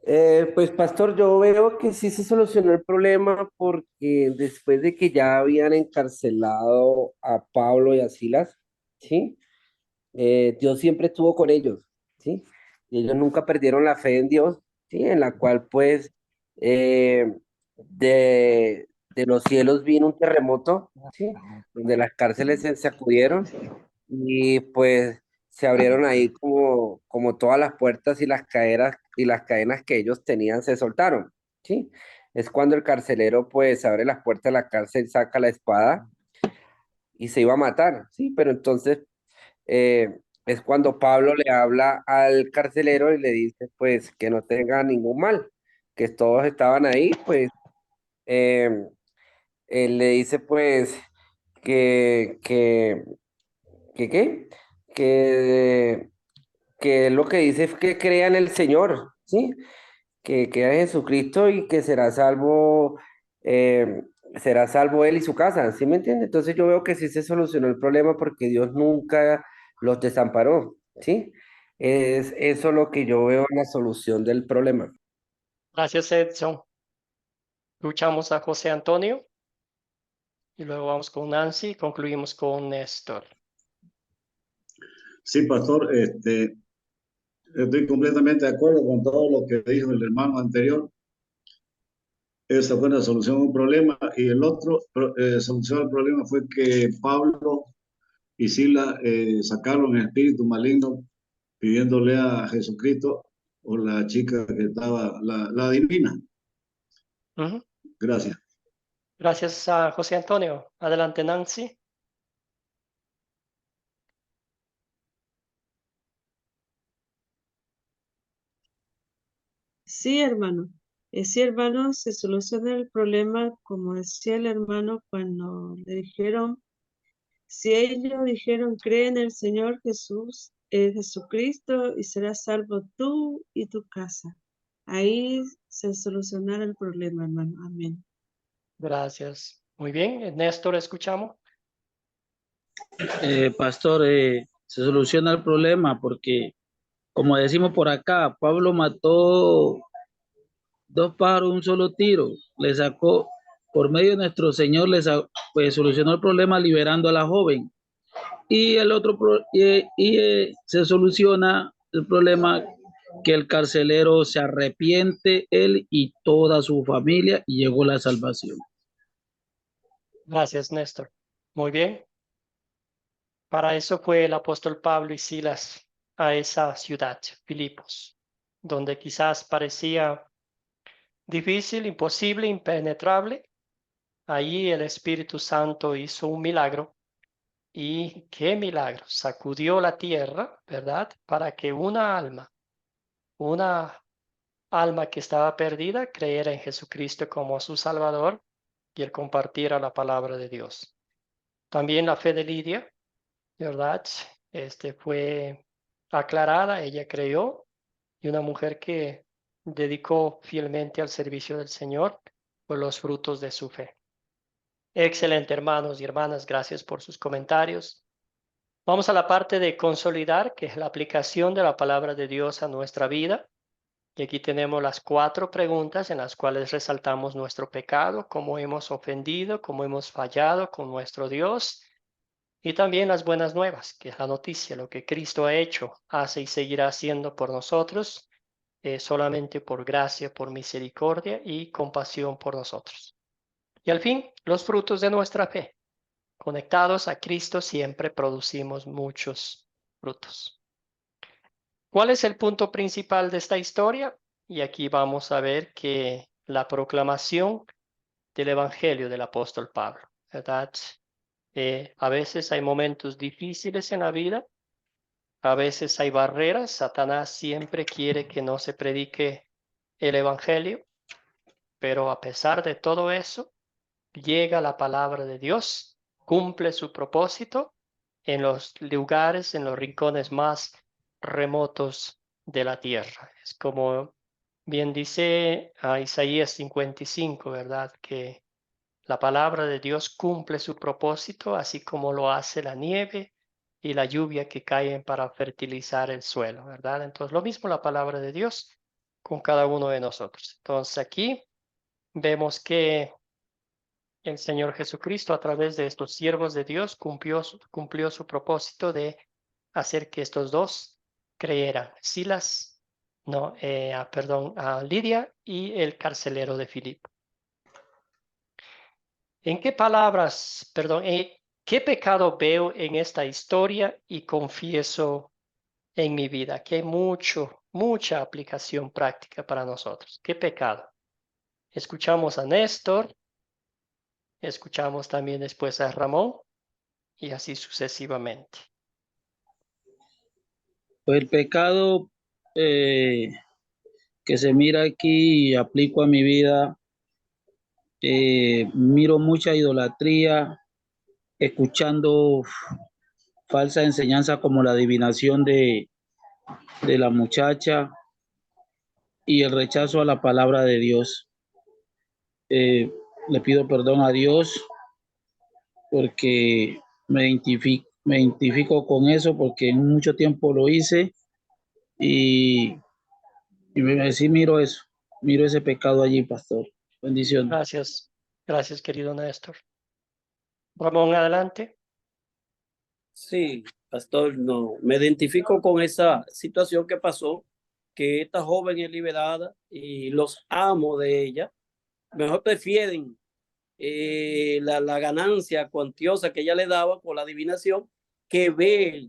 Pues pastor, yo veo que sí se solucionó el problema porque después de que ya habían encarcelado a Pablo y a Silas, ¿sí? Dios siempre estuvo con ellos, ¿sí? Y ellos nunca perdieron la fe en Dios, ¿sí? En la cual pues eh, de los cielos vino un terremoto, ¿sí? Donde las cárceles se sacudieron y pues se abrieron ahí como todas las puertas y las cadenas que ellos tenían se soltaron, ¿sí? Es cuando el carcelero pues abre las puertas de la cárcel, saca la espada y se iba a matar, ¿sí? Pero entonces es cuando Pablo le habla al carcelero y le dice pues que no tenga ningún mal, que todos estaban ahí, pues eh, él le dice pues que, que, que, ¿qué? Que que lo que dice es que crea en el Señor, ¿sí? Que crea en Jesucristo y que eh, será salvo él y su casa, ¿sí me entiende? Entonces yo veo que sí se solucionó el problema porque Dios nunca los desamparó, ¿sí? Es eso lo que yo veo en la solución del problema. Gracias, Edison. Escuchamos a José Antonio y luego vamos con Nancy y concluimos con Néstor. Sí, pastor, estoy completamente de acuerdo con todo lo que dijo el hermano anterior. Esa fue la solución a un problema. Y el otro solución al problema fue que Pablo y Sila sacaron el espíritu maligno pidiéndole a Jesucristo o la chica que estaba, la divina. Ujú. Gracias. Gracias a José Antonio. Adelante, Nancy. Sí, hermano. Sí, hermano, se soluciona el problema, como decía el hermano cuando le dijeron, si ellos dijeron, cree en el Señor Jesús, Jesucristo, y serás salvo tú y tu casa. Ahí se solucionará el problema, hermano. Amén. Gracias. Muy bien. Néstor, escuchamos. Pastor, se soluciona el problema porque, como decimos por acá, Pablo mató dos pájaros de un solo tiro. Le sacó, por medio de nuestro Señor, pues solucionó el problema liberando a la joven. Y el otro, se soluciona el problema que el carcelero se arrepiente, él y toda su familia, y llegó la salvación. Gracias, Néstor. Muy bien. Para eso fue el apóstol Pablo y Silas a esa ciudad, Filipos, donde quizás parecía difícil, imposible, impenetrable. Allí el Espíritu Santo hizo un milagro. Y qué milagro, sacudió la tierra, ¿verdad? Para que una alma que estaba perdida, creyera en Jesucristo como su Salvador y él compartiera la palabra de Dios. También la fe de Lidia, ¿verdad? Fue aclarada, ella creyó, y una mujer que dedicó fielmente al servicio del Señor por los frutos de su fe. Excelente, hermanos y hermanas, gracias por sus comentarios. Vamos a la parte de consolidar, que es la aplicación de la palabra de Dios a nuestra vida. Y aquí tenemos las 4 preguntas en las cuales resaltamos nuestro pecado, cómo hemos ofendido, cómo hemos fallado con nuestro Dios. Y también las buenas nuevas, que es la noticia, lo que Cristo ha hecho, hace y seguirá haciendo por nosotros, solamente por gracia, por misericordia y compasión por nosotros. Y al fin, los frutos de nuestra fe. Conectados a Cristo siempre producimos muchos frutos. ¿Cuál es el punto principal de esta historia? Y aquí vamos a ver que la proclamación del Evangelio del apóstol Pablo, ¿verdad? A veces hay momentos difíciles en la vida, a veces hay barreras. Satanás siempre quiere que no se predique el Evangelio, pero a pesar de todo eso, llega la palabra de Dios, cumple su propósito en los lugares, en los rincones más remotos de la tierra. Es como bien dice Isaías 55, ¿verdad? Que la palabra de Dios cumple su propósito, así como lo hace la nieve y la lluvia que caen para fertilizar el suelo, ¿verdad? Entonces, lo mismo la palabra de Dios con cada uno de nosotros. Entonces, aquí vemos que el Señor Jesucristo, a través de estos siervos de Dios, cumplió su propósito de hacer que estos dos creyeran. Silas, no, a Lidia y el carcelero de Filipo. ¿En qué palabras, qué pecado veo en esta historia y confieso en mi vida? Que hay mucha aplicación práctica para nosotros. ¿Qué pecado? Escuchamos a Néstor, escuchamos también después a Ramón y así sucesivamente. Pues el pecado que se mira aquí y aplico a mi vida, miro mucha idolatría, escuchando falsa enseñanza como la adivinación de la muchacha y el rechazo a la palabra de Dios. Le pido perdón a Dios porque me identifico con eso, porque en mucho tiempo lo hice y sí miro eso, miro ese pecado allí, pastor. Bendiciones. Gracias, querido Néstor. Ramón, adelante. Sí, pastor, no, me identifico con esa situación que pasó, que esta joven es liberada y los amos de ella mejor prefieren la ganancia cuantiosa que ella le daba por la adivinación que ver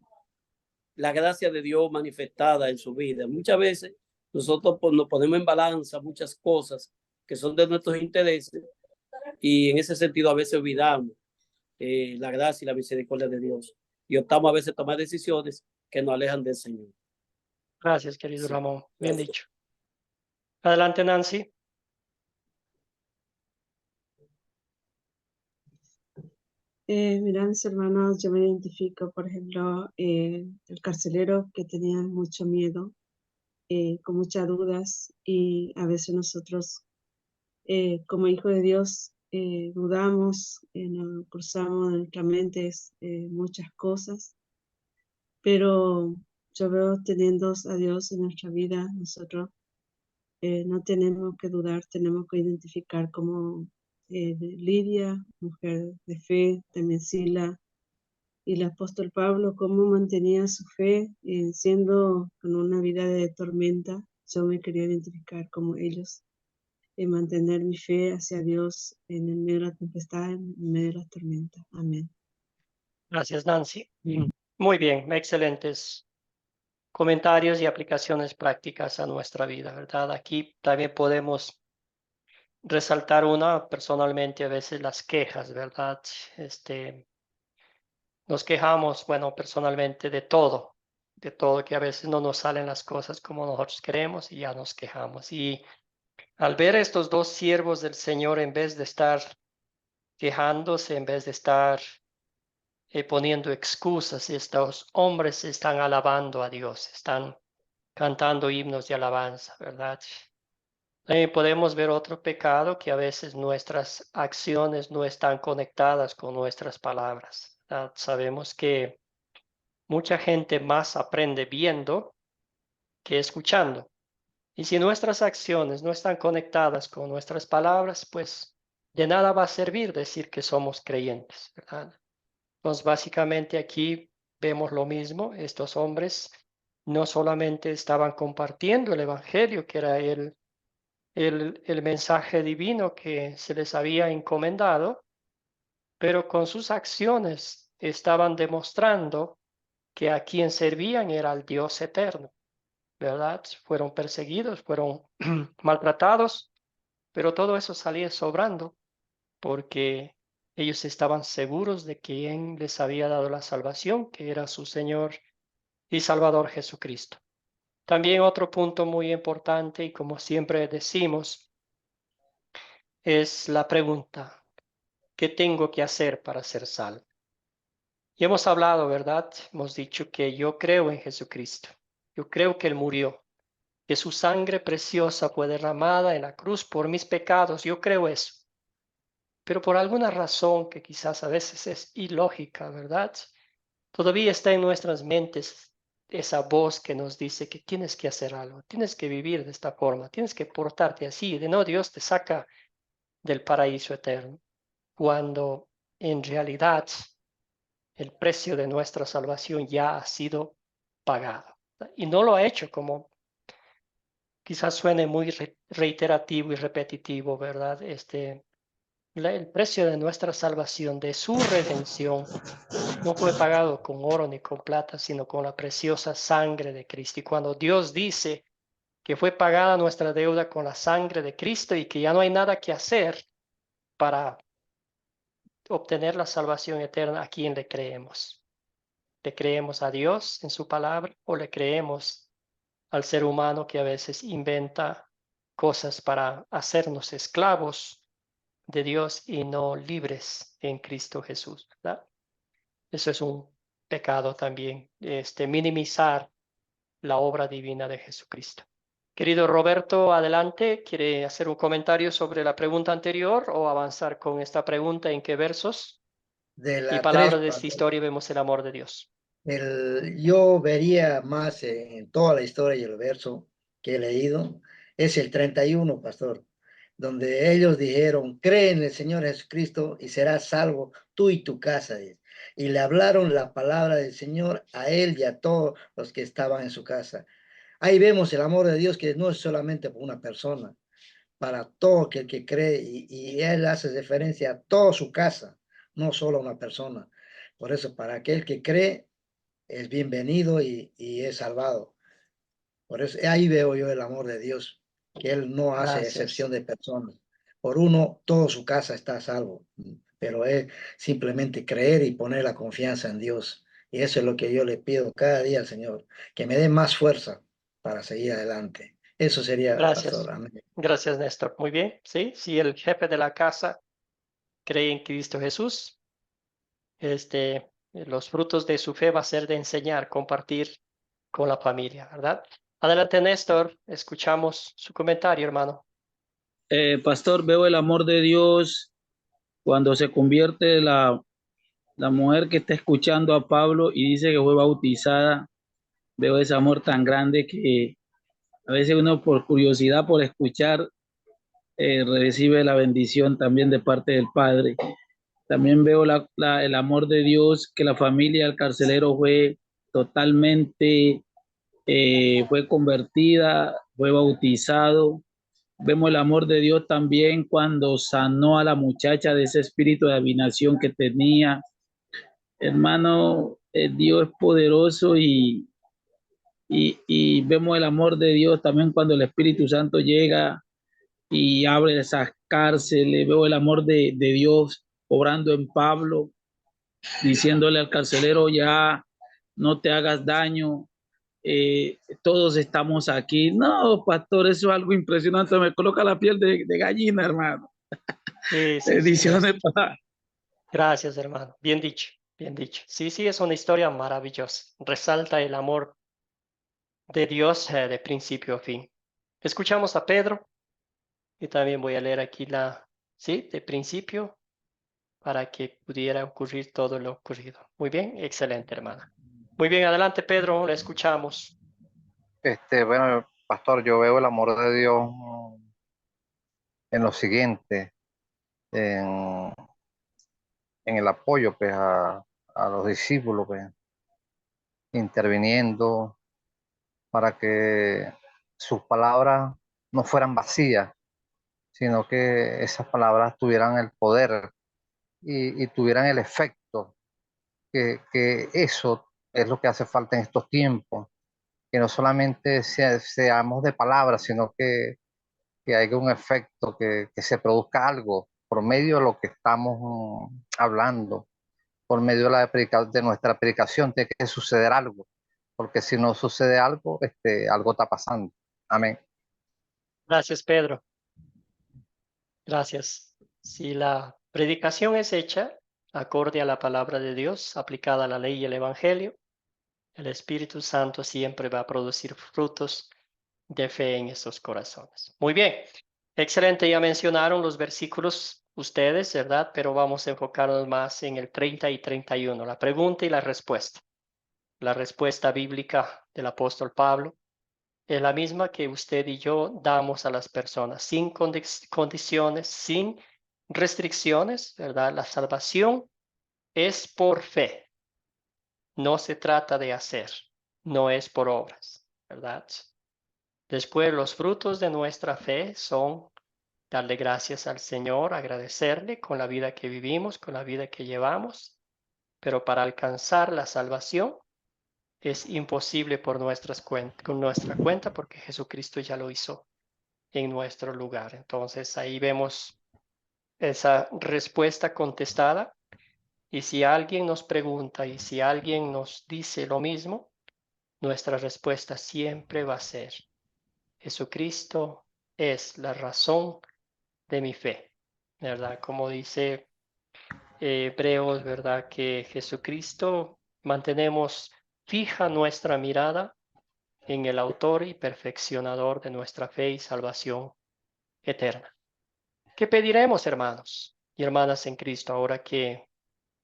la gracia de Dios manifestada en su vida. Muchas veces nosotros nos ponemos en balanza muchas cosas que son de nuestros intereses y en ese sentido a veces olvidamos la gracia y la misericordia de Dios y optamos a veces a tomar decisiones que nos alejan del Señor. Gracias, querido Sí. Ramón. Bien Gracias. dicho. Adelante, Nancy. Mira, mis hermanos, yo me identifico, por ejemplo, el carcelero que tenía mucho miedo, con muchas dudas, y a veces nosotros, como hijos de Dios, dudamos, nos cruzamos en nuestra mente muchas cosas, pero yo veo teniendo a Dios en nuestra vida, nosotros no tenemos que dudar, tenemos que identificar como Lidia, mujer de fe, también Sila, y el apóstol Pablo, cómo mantenía su fe siendo con una vida de tormenta. Yo me quería identificar como ellos, mantener mi fe hacia Dios en el medio de la tempestad, en el medio de la tormenta. Amén. Gracias, Nancy. Muy bien, excelentes comentarios y aplicaciones prácticas a nuestra vida, ¿verdad? Aquí también podemos resaltar una, personalmente, a veces las quejas, ¿verdad? Nos quejamos, bueno, personalmente de todo, que a veces no nos salen las cosas como nosotros queremos y ya nos quejamos. Y al ver estos dos siervos del Señor, en vez de estar quejándose, en vez de estar poniendo excusas, estos hombres están alabando a Dios, están cantando himnos de alabanza, ¿verdad? También podemos ver otro pecado, que a veces nuestras acciones no están conectadas con nuestras palabras, ¿verdad? Sabemos que mucha gente más aprende viendo que escuchando. Y si nuestras acciones no están conectadas con nuestras palabras, pues de nada va a servir decir que somos creyentes, ¿verdad? Entonces, básicamente aquí vemos lo mismo. Estos hombres no solamente estaban compartiendo el evangelio, que era el mensaje divino que se les había encomendado, pero con sus acciones estaban demostrando que a quien servían era al Dios eterno, ¿verdad? Fueron perseguidos, fueron maltratados, pero todo eso salía sobrando porque ellos estaban seguros de quién les había dado la salvación, que era su Señor y Salvador Jesucristo. También otro punto muy importante, y como siempre decimos, es la pregunta: ¿qué tengo que hacer para ser salvo? Y hemos hablado, ¿verdad? Hemos dicho que yo creo en Jesucristo. Yo creo que Él murió, que su sangre preciosa fue derramada en la cruz por mis pecados. Yo creo eso. Pero por alguna razón que quizás a veces es ilógica, ¿verdad? Todavía está en nuestras mentes esa voz que nos dice que tienes que hacer algo, tienes que vivir de esta forma, tienes que portarte así. De no, Dios te saca del paraíso eterno, cuando en realidad el precio de nuestra salvación ya ha sido pagado. Y no lo ha hecho, como quizás suene muy reiterativo y repetitivo, ¿verdad? El precio de nuestra salvación, de su redención, no fue pagado con oro ni con plata, sino con la preciosa sangre de Cristo. Y cuando Dios dice que fue pagada nuestra deuda con la sangre de Cristo y que ya no hay nada que hacer para obtener la salvación eterna, ¿a quién le creemos? ¿Le creemos a Dios en su palabra o le creemos al ser humano que a veces inventa cosas para hacernos esclavos de Dios y no libres en Cristo Jesús, ¿verdad? Eso es un pecado también, minimizar la obra divina de Jesucristo. Querido Roberto, adelante. ¿Quiere hacer un comentario sobre la pregunta anterior o avanzar con esta pregunta? ¿En qué versos De y la 3, palabras de esta historia vemos el amor de Dios? yo vería más en toda la historia y el verso que he leído, es el 31, pastor, donde ellos dijeron: cree en el Señor Jesucristo y serás salvo tú y tu casa. Y le hablaron la palabra del Señor a él y a todos los que estaban en su casa. Ahí vemos el amor de Dios, que no es solamente por una persona, para todo aquel que cree, y él hace referencia a toda su casa, no solo a una persona. Por eso, para aquel que cree, es bienvenido y es salvado. Por eso ahí veo yo el amor de Dios, que Él no hace Gracias. excepción de personas. Por uno, toda su casa está a salvo, pero es simplemente creer y poner la confianza en Dios. Y eso es lo que yo le pido cada día al Señor, que me dé más fuerza para seguir adelante. Eso sería, Gracias. pastor. Amén. Gracias, Néstor. Muy bien. Sí, si el jefe de la casa cree en Cristo Jesús, los frutos de su fe va a ser de enseñar, compartir con la familia, ¿verdad? Adelante, Néstor. Escuchamos su comentario, hermano. Pastor, veo el amor de Dios cuando se convierte la mujer que está escuchando a Pablo y dice que fue bautizada. Veo ese amor tan grande que a veces uno por curiosidad, por escuchar, recibe la bendición también de parte del Padre. También veo el amor de Dios, que la familia del carcelero fue totalmente, fue convertida, fue bautizado. Vemos el amor de Dios también cuando sanó a la muchacha de ese espíritu de adivinación que tenía. Hermano, Dios es poderoso y vemos el amor de Dios también cuando el Espíritu Santo llega y abre esas cárceles. Veo el amor de Dios obrando en Pablo, diciéndole al carcelero, ya no te hagas daño, todos estamos aquí. No, pastor, eso es algo impresionante, me coloca la piel de gallina, hermano. Sí, Bendiciones para... Gracias, hermano. Bien dicho, bien dicho. Sí, sí, es una historia maravillosa. Resalta el amor de Dios de principio a fin. Escuchamos a Pedro y también voy a leer aquí de principio para que pudiera ocurrir todo lo ocurrido. Muy bien, excelente, hermana. Muy bien, adelante, Pedro, le escuchamos. Bueno, pastor, yo veo el amor de Dios en lo siguiente, en, en el apoyo pues, a los discípulos, pues, interviniendo para que sus palabras no fueran vacías, sino que esas palabras tuvieran el poder y tuvieran el efecto, que eso es lo que hace falta en estos tiempos, que no solamente seamos de palabras, sino que haya un efecto, que se produzca algo por medio de lo que estamos hablando, por medio de, de nuestra predicación, tiene que suceder algo, porque si no sucede algo, algo está pasando. Amén. Gracias, Pedro. Gracias. Si la predicación es hecha acorde a la palabra de Dios, aplicada a la ley y el evangelio, el Espíritu Santo siempre va a producir frutos de fe en esos corazones. Muy bien. Excelente. Ya mencionaron los versículos ustedes, ¿verdad? Pero vamos a enfocarnos más en el 30 y 31, la pregunta y la respuesta. La respuesta bíblica del apóstol Pablo es la misma que usted y yo damos a las personas, sin condiciones, sin restricciones, ¿verdad? La salvación es por fe. No se trata de hacer, no es por obras, ¿verdad? Después, los frutos de nuestra fe son darle gracias al Señor, agradecerle con la vida que vivimos, con la vida que llevamos, pero para alcanzar la salvación es imposible por con nuestra cuenta porque Jesucristo ya lo hizo en nuestro lugar. Entonces ahí vemos esa respuesta contestada. Y si alguien nos pregunta y si alguien nos dice lo mismo, nuestra respuesta siempre va a ser: Jesucristo es la razón de mi fe, ¿verdad? Como dice Hebreos, ¿verdad? Que Jesucristo, mantenemos fija nuestra mirada en el autor y perfeccionador de nuestra fe y salvación eterna. ¿Qué pediremos, hermanos y hermanas en Cristo, ahora que,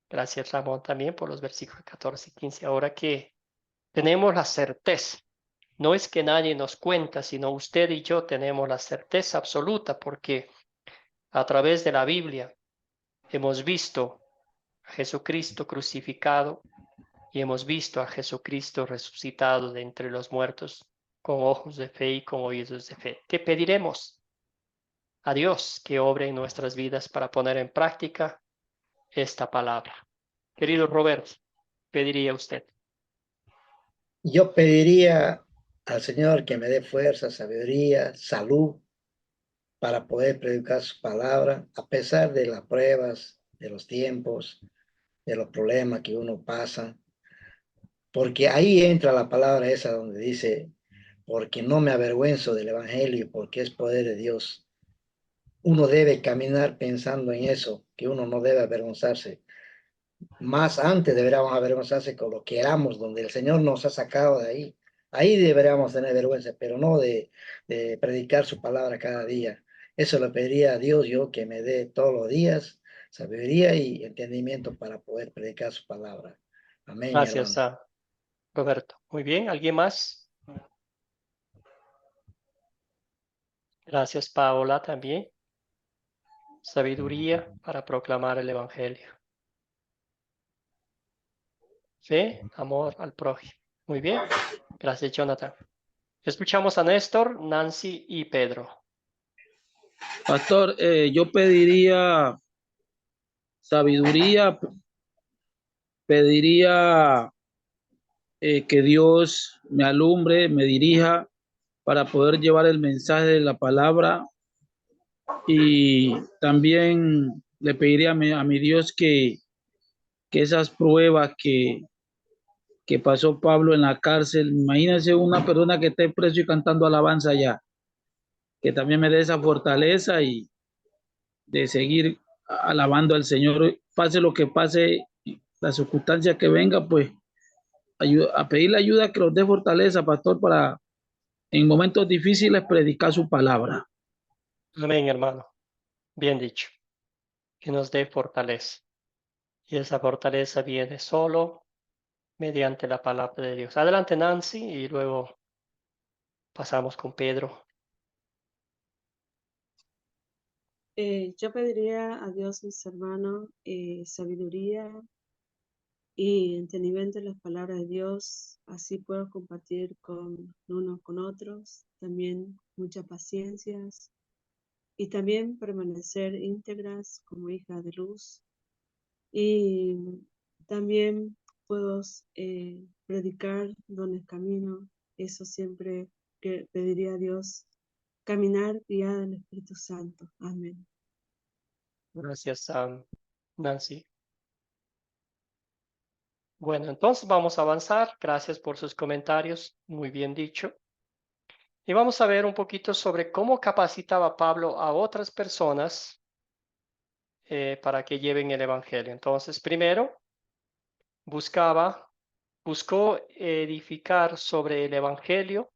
gracias Ramón también por los versículos 14 y 15, ahora que tenemos la certeza? No es que nadie nos cuenta, sino usted y yo tenemos la certeza absoluta porque a través de la Biblia hemos visto a Jesucristo crucificado y hemos visto a Jesucristo resucitado de entre los muertos con ojos de fe y con oídos de fe. ¿Qué pediremos? A Dios que obre en nuestras vidas para poner en práctica esta palabra. Querido Roberto, pediría usted. Yo pediría al Señor que me dé fuerza, sabiduría, salud para poder predicar su palabra, a pesar de las pruebas, de los tiempos, de los problemas que uno pasa. Porque ahí entra la palabra esa donde dice, porque no me avergüenzo del Evangelio, porque es poder de Dios. Uno debe caminar pensando en eso, que uno no debe avergonzarse. Más antes deberíamos avergonzarse con lo que éramos, donde el Señor nos ha sacado de ahí. Ahí deberíamos tener vergüenza, pero no de predicar su palabra cada día. Eso le pediría a Dios yo que me dé todos los días sabiduría y entendimiento para poder predicar su palabra. Amén, mi Gracias hermano. a Roberto. Muy bien, ¿alguien más? Gracias, Paola, también. Sabiduría para proclamar el Evangelio. Fe, amor al prójimo. Muy bien. Gracias, Jonathan. Escuchamos a Néstor, Nancy y Pedro. Pastor, yo pediría sabiduría, pediría que Dios me alumbre, me dirija para poder llevar el mensaje de la palabra, y también le pediría a mi Dios que esas pruebas que pasó Pablo en la cárcel, imagínense una persona que esté preso y cantando alabanza allá, que también me dé esa fortaleza y de seguir alabando al Señor, pase lo que pase, la circunstancia que venga, pues a pedirle ayuda, que nos dé fortaleza, pastor, para en momentos difíciles predicar su palabra. Amén, hermano. Bien dicho. Que nos dé fortaleza. Y esa fortaleza viene solo mediante la palabra de Dios. Adelante, Nancy, y luego pasamos con Pedro. Yo pediría a Dios, mis hermanos, sabiduría y entendimiento de las palabras de Dios, así puedo compartir con unos con otros, también mucha paciencia y también permanecer íntegras como hija de luz, y también puedo predicar donde camino, eso siempre que pediría a Dios, caminar guiada del Espíritu Santo. Amén. Gracias, Nancy. Bueno, entonces vamos a avanzar. Gracias por sus comentarios. Muy bien dicho. Y vamos a ver un poquito sobre cómo capacitaba Pablo a otras personas para que lleven el Evangelio. Entonces, primero, buscó edificar sobre el Evangelio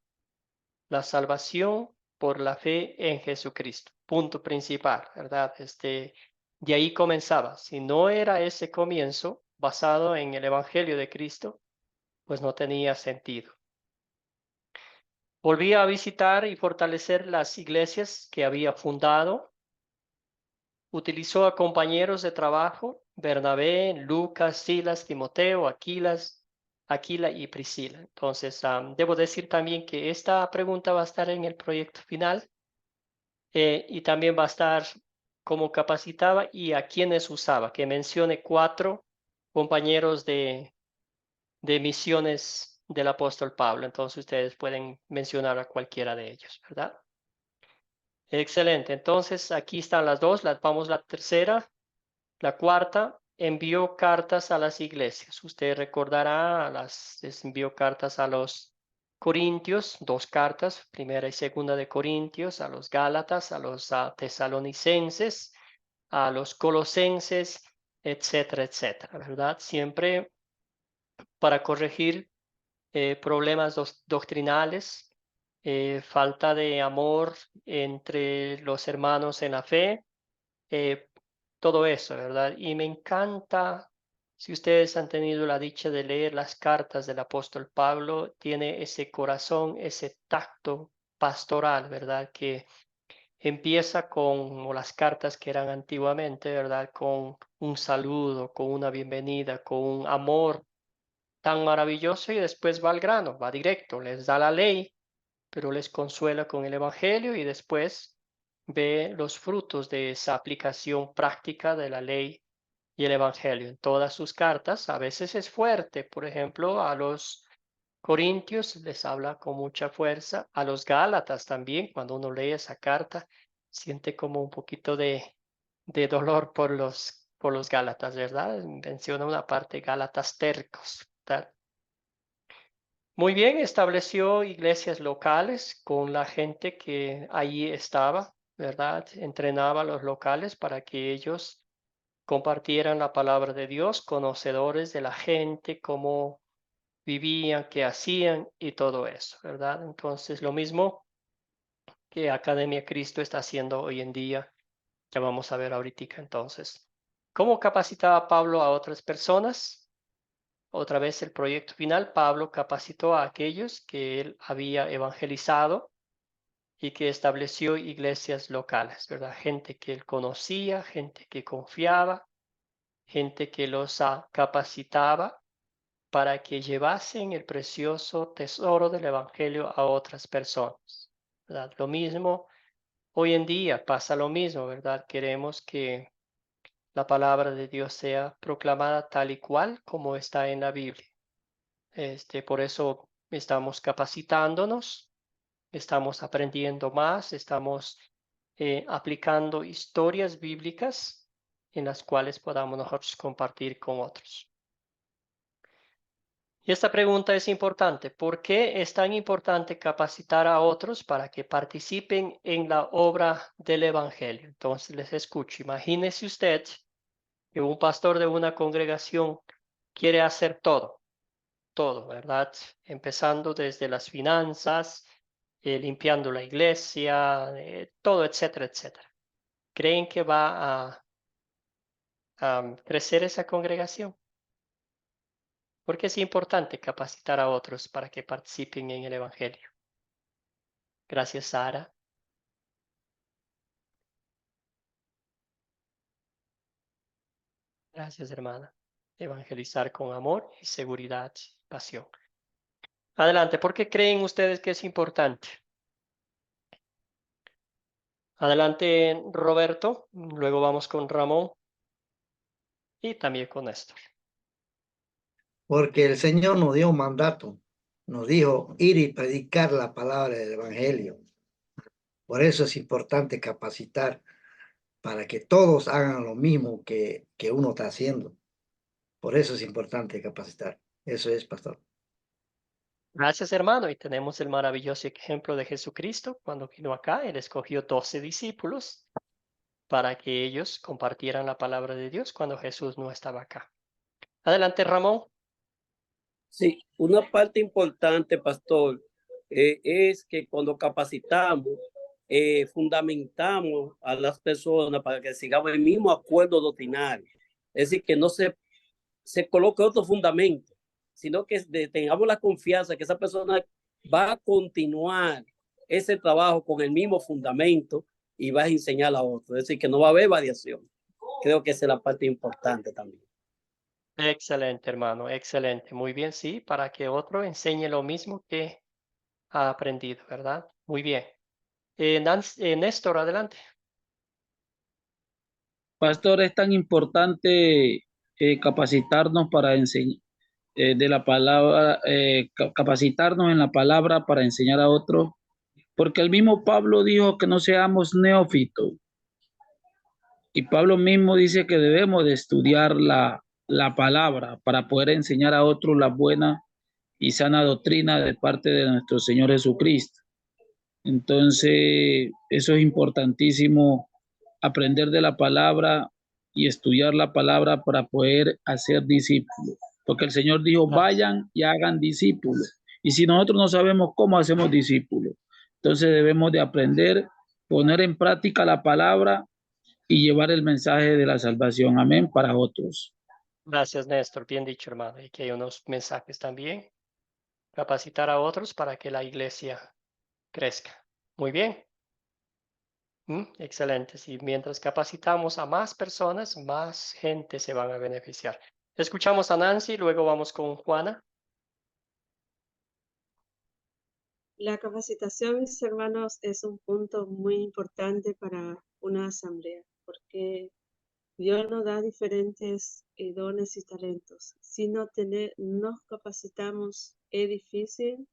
la salvación por la fe en Jesucristo. Punto principal, ¿verdad? De ahí comenzaba. Si no era ese comienzo basado en el Evangelio de Cristo, pues no tenía sentido. Volvía a visitar y fortalecer las iglesias que había fundado. Utilizó a compañeros de trabajo, Bernabé, Lucas, Silas, Timoteo, Aquila y Priscila. Entonces, debo decir también que esta pregunta va a estar en el proyecto final y también va a estar cómo capacitaba y a quiénes usaba, que mencione 4 compañeros de misiones del apóstol Pablo. Entonces ustedes pueden mencionar a cualquiera de ellos, ¿verdad? Excelente. Entonces aquí están las dos. Vamos la tercera. La cuarta, envió cartas a las iglesias. Usted recordará, les envió cartas a los Corintios, 2 cartas, primera y segunda de Corintios, a los Gálatas, a los tesalonicenses, a los colosenses, etcétera, etcétera, ¿verdad? Siempre para corregir problemas doctrinales, falta de amor entre los hermanos en la fe, todo eso, ¿verdad? Y me encanta, si ustedes han tenido la dicha de leer las cartas del apóstol Pablo, tiene ese corazón, ese tacto pastoral, ¿verdad? Que empieza con las cartas que eran antiguamente, ¿verdad? Con un saludo, con una bienvenida, con un amor tan maravilloso y después va al grano, va directo, les da la ley, pero les consuela con el Evangelio y después ve los frutos de esa aplicación práctica de la ley y el Evangelio en todas sus cartas. A veces es fuerte, por ejemplo, a los Corintios les habla con mucha fuerza. A los Gálatas también, cuando uno lee esa carta, siente como un poquito de dolor por los Gálatas, ¿verdad? Menciona una parte, Gálatas tercos, ¿verdad? Muy bien, estableció iglesias locales con la gente que allí estaba, ¿verdad? Entrenaba a los locales para que ellos compartieran la palabra de Dios, conocedores de la gente, cómo vivían, qué hacían y todo eso, ¿verdad? Entonces, lo mismo que Academia Cristo está haciendo hoy en día, ya vamos a ver ahorita entonces. ¿Cómo capacitaba Pablo a otras personas? Otra vez el proyecto final, Pablo capacitó a aquellos que él había evangelizado y que estableció iglesias locales, ¿verdad? Gente que él conocía, gente que confiaba, gente que los capacitaba para que llevasen el precioso tesoro del evangelio a otras personas, ¿verdad? Lo mismo, hoy en día pasa lo mismo, ¿verdad? Queremos que la palabra de Dios sea proclamada tal y cual como está en la Biblia. Por eso estamos capacitándonos, estamos aprendiendo más, estamos aplicando historias bíblicas en las cuales podamos nosotros compartir con otros. Y esta pregunta es importante. ¿Por qué es tan importante capacitar a otros para que participen en la obra del Evangelio? Entonces les escucho. Imagínese usted que un pastor de una congregación quiere hacer todo, ¿verdad? Empezando desde las finanzas, limpiando la iglesia, todo, etcétera, etcétera. ¿Creen que va a crecer esa congregación? Porque es importante capacitar a otros para que participen en el Evangelio. Gracias, Sara. Gracias, hermana. Evangelizar con amor y seguridad, pasión. Adelante, ¿por qué creen ustedes que es importante? Adelante, Roberto. Luego vamos con Ramón y también con Néstor. Porque el Señor nos dio un mandato, nos dijo ir y predicar la palabra del Evangelio. Por eso es importante capacitar para que todos hagan lo mismo que uno está haciendo. Por eso es importante capacitar. Eso es, pastor. Gracias, hermano. Y tenemos el maravilloso ejemplo de Jesucristo. Cuando vino acá, Él escogió 12 discípulos para que ellos compartieran la palabra de Dios cuando Jesús no estaba acá. Adelante, Ramón. Sí, una parte importante, pastor, es que cuando capacitamos, fundamentamos a las personas para que sigamos el mismo acuerdo doctrinal. Es decir, que no se coloque otro fundamento, sino que tengamos la confianza que esa persona va a continuar ese trabajo con el mismo fundamento y va a enseñar a otro. Es decir, que no va a haber variación. Creo que esa es la parte importante también. Excelente, hermano, excelente. Muy bien, sí, para que otro enseñe lo mismo que ha aprendido, ¿verdad? Muy bien. Néstor, adelante. Pastor, es tan importante capacitarnos para enseñar de la palabra, capacitarnos en la palabra para enseñar a otros, porque el mismo Pablo dijo que no seamos neófitos. Y Pablo mismo dice que debemos de estudiar la palabra para poder enseñar a otros la buena y sana doctrina de parte de nuestro Señor Jesucristo. Entonces, eso es importantísimo, aprender de la palabra y estudiar la palabra para poder hacer discípulos. Porque el Señor dijo, vayan y hagan discípulos. Y si nosotros no sabemos cómo hacemos discípulos, entonces debemos de aprender, poner en práctica la palabra y llevar el mensaje de la salvación, amén, para otros. Gracias, Néstor. Bien dicho, hermano. Y aquí hay unos mensajes también. Capacitar a otros para que la iglesia crezca. Muy bien. Excelente. Sí, mientras capacitamos a más personas, más gente se van a beneficiar. Escuchamos a Nancy, luego vamos con Juana. La capacitación, mis hermanos, es un punto muy importante para una asamblea, porque Dios nos da diferentes dones y talentos. Si no nos capacitamos, es difícil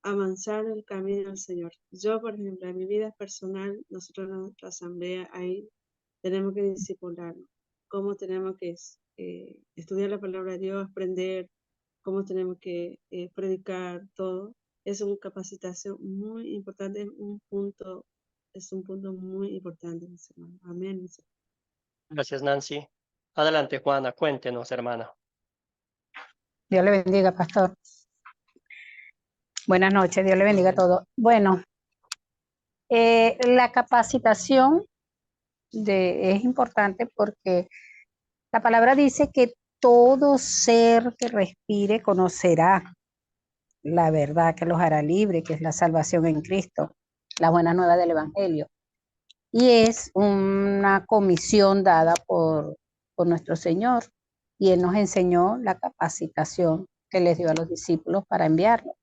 avanzar el camino del Señor. Yo, por ejemplo, en mi vida personal, nosotros en nuestra asamblea, ahí tenemos que discipularnos. Cómo tenemos que estudiar la palabra de Dios, aprender, cómo tenemos que predicar, todo. Es una capacitación muy importante, es un punto muy importante, mis hermanos. Amén, mis hermanos. Gracias, Nancy. Adelante, Juana, cuéntenos, hermana. Dios le bendiga, pastor. Buenas noches, Dios le bendiga a todos. Bueno, la capacitación es importante porque la palabra dice que todo ser que respire conocerá la verdad que los hará libre, que es la salvación en Cristo, la buena nueva del Evangelio. Y es una comisión dada por nuestro Señor. Y Él nos enseñó la capacitación que les dio a los discípulos para enviarlo.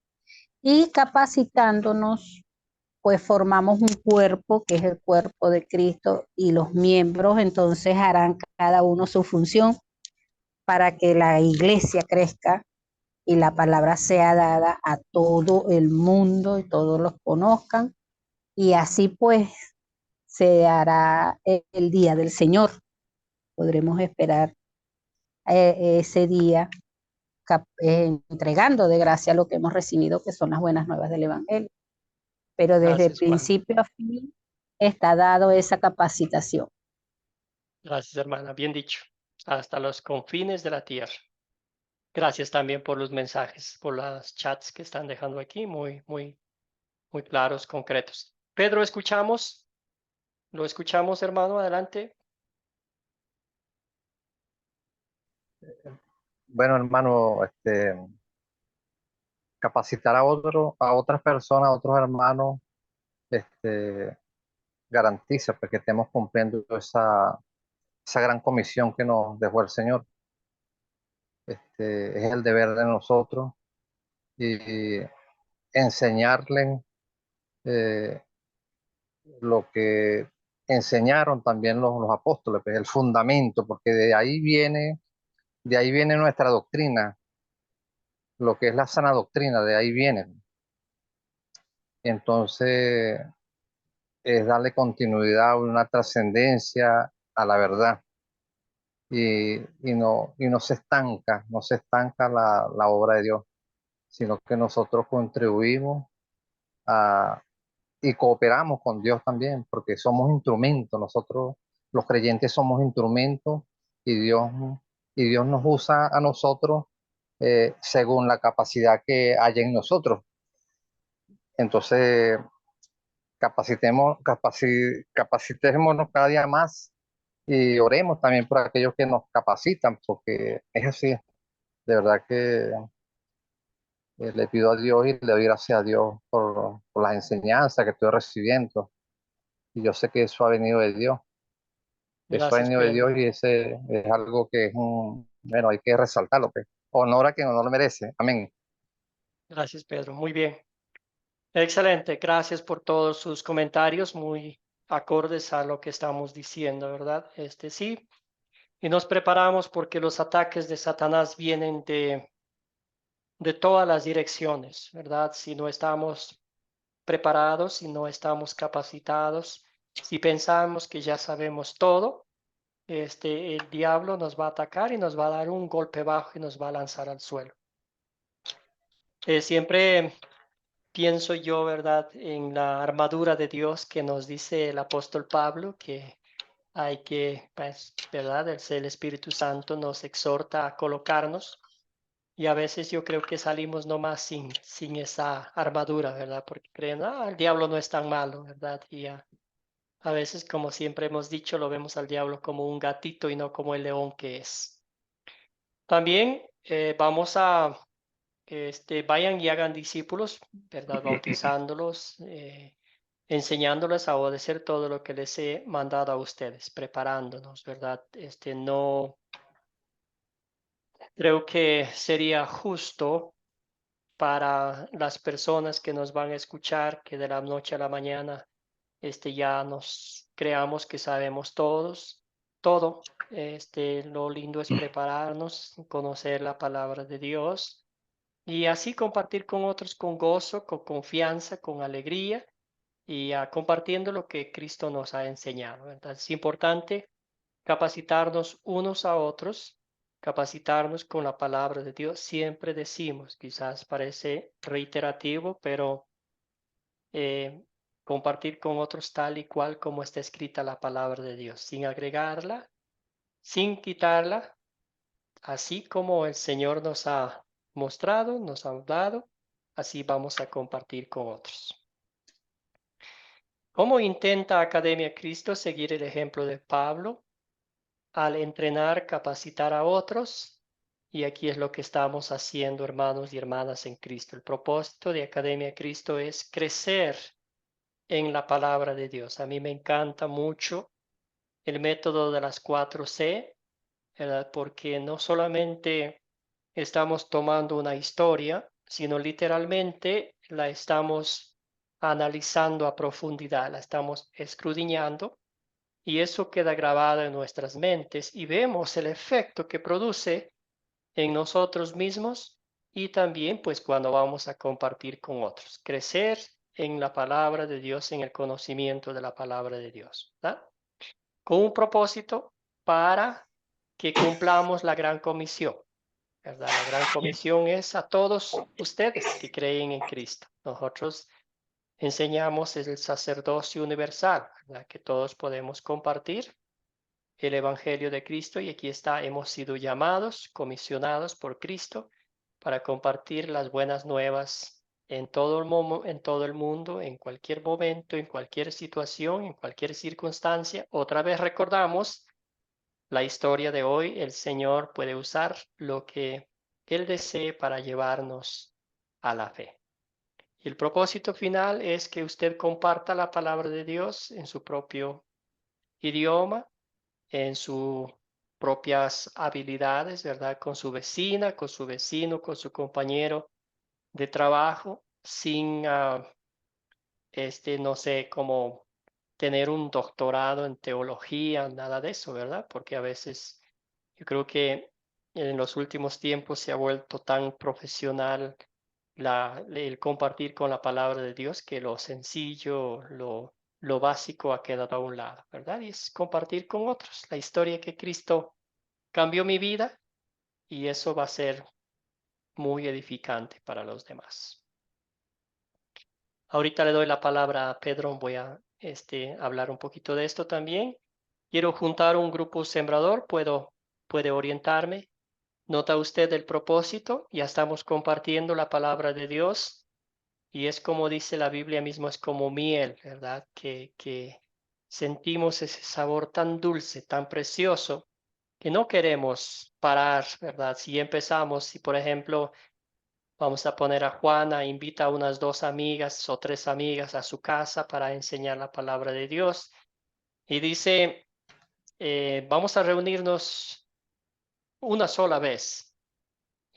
Y capacitándonos, pues formamos un cuerpo que es el cuerpo de Cristo y los miembros entonces harán cada uno su función para que la iglesia crezca y la palabra sea dada a todo el mundo y todos los conozcan. Y así pues se hará el día del Señor. Podremos esperar ese día entregando de gracia lo que hemos recibido, que son las buenas nuevas del Evangelio. Pero desde Gracias, Juan. principio a fin está dado esa capacitación. Gracias, hermana. Bien dicho. Hasta los confines de la tierra. Gracias también por los mensajes, por los chats que están dejando aquí, muy claros, concretos. Pedro, ¿escuchamos? ¿Lo escuchamos, hermano? Adelante. Bueno, hermano, capacitar a otras personas, a otros hermanos, garantiza pues, que estemos cumpliendo esa gran comisión que nos dejó el Señor. Es el deber de nosotros y enseñarles lo que enseñaron también los apóstoles, pues, el fundamento, porque de ahí viene nuestra doctrina, lo que es la sana doctrina, de ahí viene. Entonces, es darle continuidad, una trascendencia a la verdad. Y no se estanca la obra de Dios, sino que nosotros contribuimos y cooperamos con Dios también, porque somos instrumentos, nosotros los creyentes somos instrumentos y Dios nos usa a nosotros según la capacidad que haya en nosotros. Entonces, capacitémonos cada día más y oremos también por aquellos que nos capacitan, porque es así, de verdad que le pido a Dios y le doy gracias a Dios por las enseñanzas que estoy recibiendo. Y yo sé que eso ha venido de Dios. Eso ha Gracias, venido de Pedro. Dios y ese es algo que es bueno, hay que resaltarlo. Pues. Honor a quien honor merece. Amén. Gracias, Pedro. Muy bien. Excelente. Gracias por todos sus comentarios, muy acordes a lo que estamos diciendo, ¿verdad? Sí. Y nos preparamos porque los ataques de Satanás vienen de todas las direcciones, ¿verdad? Si no estamos preparados, si no estamos capacitados, si pensamos que ya sabemos todo, el diablo nos va a atacar y nos va a dar un golpe bajo y nos va a lanzar al suelo. Siempre pienso yo, ¿verdad?, en la armadura de Dios que nos dice el apóstol Pablo, que hay que, pues, ¿verdad?, el Espíritu Santo nos exhorta a colocarnos. Y a veces yo creo que salimos nomás sin esa armadura, ¿verdad? Porque creen, el diablo no es tan malo, ¿verdad? Y a veces, como siempre hemos dicho, lo vemos al diablo como un gatito y no como el león que es. También vamos a, vayan y hagan discípulos, ¿verdad? Bautizándolos, enseñándoles a obedecer todo lo que les he mandado a ustedes, preparándonos, ¿verdad? No creo que sería justo para las personas que nos van a escuchar, que de la noche a la mañana ya nos creamos que sabemos todo. Lo lindo es prepararnos, conocer la palabra de Dios y así compartir con otros con gozo, con confianza, con alegría y compartiendo lo que Cristo nos ha enseñado, ¿verdad? Es importante capacitarnos unos a otros, capacitarnos con la palabra de Dios. Siempre decimos, quizás parece reiterativo, pero compartir con otros tal y cual como está escrita la palabra de Dios, sin agregarla, sin quitarla, así como el Señor nos ha mostrado, nos ha dado, así vamos a compartir con otros. ¿Cómo intenta Academia Cristo seguir el ejemplo de Pablo al entrenar, capacitar a otros? Y aquí es lo que estamos haciendo, hermanos y hermanas en Cristo. El propósito de Academia Cristo es crecer en la palabra de Dios. A mí me encanta mucho el método de las 4C, ¿verdad? Porque no solamente estamos tomando una historia, sino literalmente la estamos analizando a profundidad, la estamos escudriñando y eso queda grabado en nuestras mentes y vemos el efecto que produce en nosotros mismos y también pues cuando vamos a compartir con otros. Crecer en la palabra de Dios, en el conocimiento de la palabra de Dios, ¿verdad? Con un propósito para que cumplamos la gran comisión, ¿verdad? La gran comisión es a todos ustedes que creen en Cristo. Nosotros enseñamos el sacerdocio universal, ¿verdad? Que todos podemos compartir el Evangelio de Cristo y aquí está, hemos sido llamados, comisionados por Cristo para compartir las buenas nuevas en todo el mundo, en cualquier momento, en cualquier situación, en cualquier circunstancia. Otra vez recordamos la historia de hoy, el Señor puede usar lo que Él desee para llevarnos a la fe. Y el propósito final es que usted comparta la palabra de Dios en su propio idioma, en sus propias habilidades, ¿verdad? Con su vecina, con su vecino, con su compañero de trabajo, sin, no sé, como tener un doctorado en teología, nada de eso, ¿verdad? Porque a veces yo creo que en los últimos tiempos se ha vuelto tan profesional el compartir con la palabra de Dios que lo sencillo, lo básico ha quedado a un lado, ¿verdad? Y es compartir con otros la historia que Cristo cambió mi vida y eso va a ser muy edificante para los demás. Ahorita le doy la palabra a Pedro, voy a hablar un poquito de esto también. Quiero juntar un grupo sembrador, puede orientarme. ¿Nota usted el propósito? Ya estamos compartiendo la palabra de Dios y es como dice la Biblia mismo, es como miel, ¿verdad? Que sentimos ese sabor tan dulce, tan precioso, que no queremos parar, ¿verdad? Si empezamos, si por ejemplo vamos a poner a Juana, invita a unas 2 amigas o 3 amigas a su casa para enseñar la palabra de Dios y dice, vamos a reunirnos una sola vez.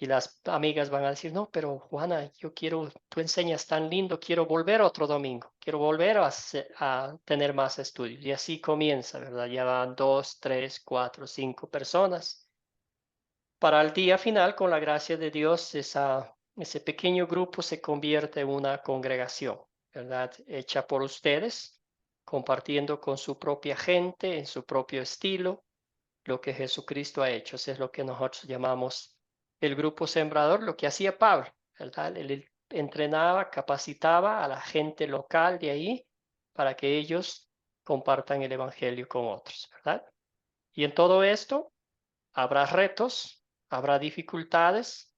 Y las amigas van a decir, no, pero Juana, yo quiero, tú enseñas tan lindo, quiero volver otro domingo, quiero volver a tener más estudios. Y así comienza, ¿verdad? Ya van 2, 3, 4, 5 personas. Para el día final, con la gracia de Dios, ese pequeño grupo se convierte en una congregación, ¿verdad? Hecha por ustedes, compartiendo con su propia gente, en su propio estilo, lo que Jesucristo ha hecho. Eso es lo que nosotros llamamos el grupo sembrador, lo que hacía Pablo, ¿verdad? Él entrenaba, capacitaba a la gente local de ahí para que ellos compartan el evangelio con otros, ¿verdad? Y en todo esto habrá retos, habrá dificultades.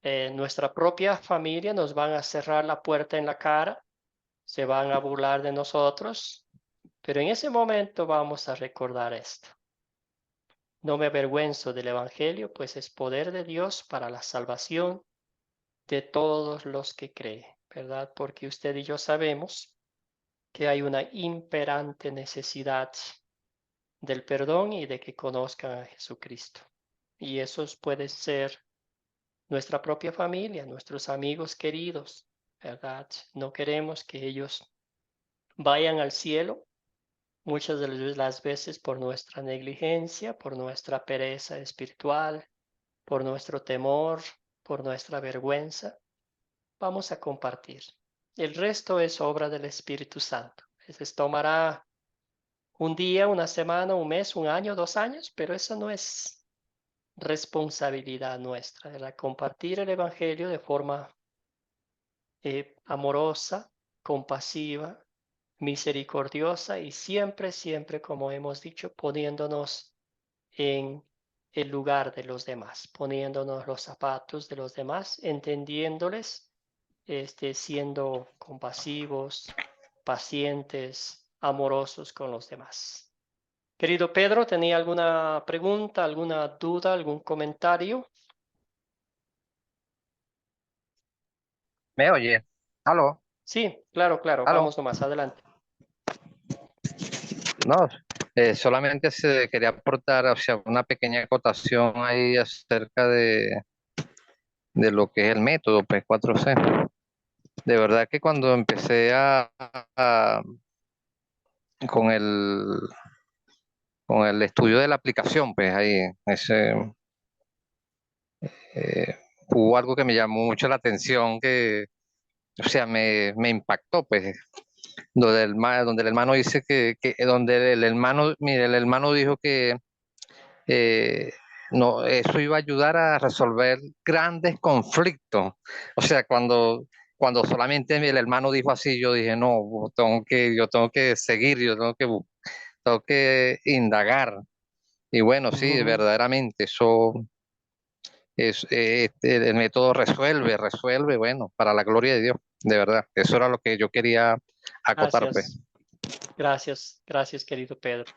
Nuestra propia familia nos van a cerrar la puerta en la cara, se van a burlar de nosotros, pero en ese momento vamos a recordar esto. No me avergüenzo del Evangelio, pues es poder de Dios para la salvación de todos los que creen, ¿verdad? Porque usted y yo sabemos que hay una imperante necesidad del perdón y de que conozcan a Jesucristo. Y esos pueden ser nuestra propia familia, nuestros amigos queridos, ¿verdad? No queremos que ellos vayan al cielo muchas de las veces por nuestra negligencia, por nuestra pereza espiritual, por nuestro temor, por nuestra vergüenza, vamos a compartir. El resto es obra del Espíritu Santo. Les tomará un día, una semana, un mes, un año, 2 años, pero eso no es responsabilidad nuestra. Era compartir el Evangelio de forma amorosa, compasiva, misericordiosa y siempre, siempre, como hemos dicho, poniéndonos en el lugar de los demás, poniéndonos los zapatos de los demás, entendiéndoles, siendo compasivos, pacientes, amorosos con los demás. Querido Pedro, ¿tenía alguna pregunta, alguna duda, algún comentario? ¿Me oye? ¿Aló? Sí, claro, claro. ¿Aló? Vamos nomás, adelante. No, solamente se quería aportar, o sea, una pequeña acotación ahí acerca de lo que es el método P4C. De verdad que cuando empecé con con el estudio de la aplicación, pues ahí hubo algo que me llamó mucho la atención, que, o sea, me impactó, pues, donde el hermano dice donde el hermano, mire, el hermano dijo que no, eso iba a ayudar a resolver grandes conflictos. O sea, cuando solamente el hermano dijo así, yo dije, no, yo tengo que seguir, tengo que indagar. Y bueno, sí, verdaderamente, eso el método resuelve, bueno, para la gloria de Dios, de verdad. Eso era lo que yo quería acotar, pues. Gracias, querido Pedro.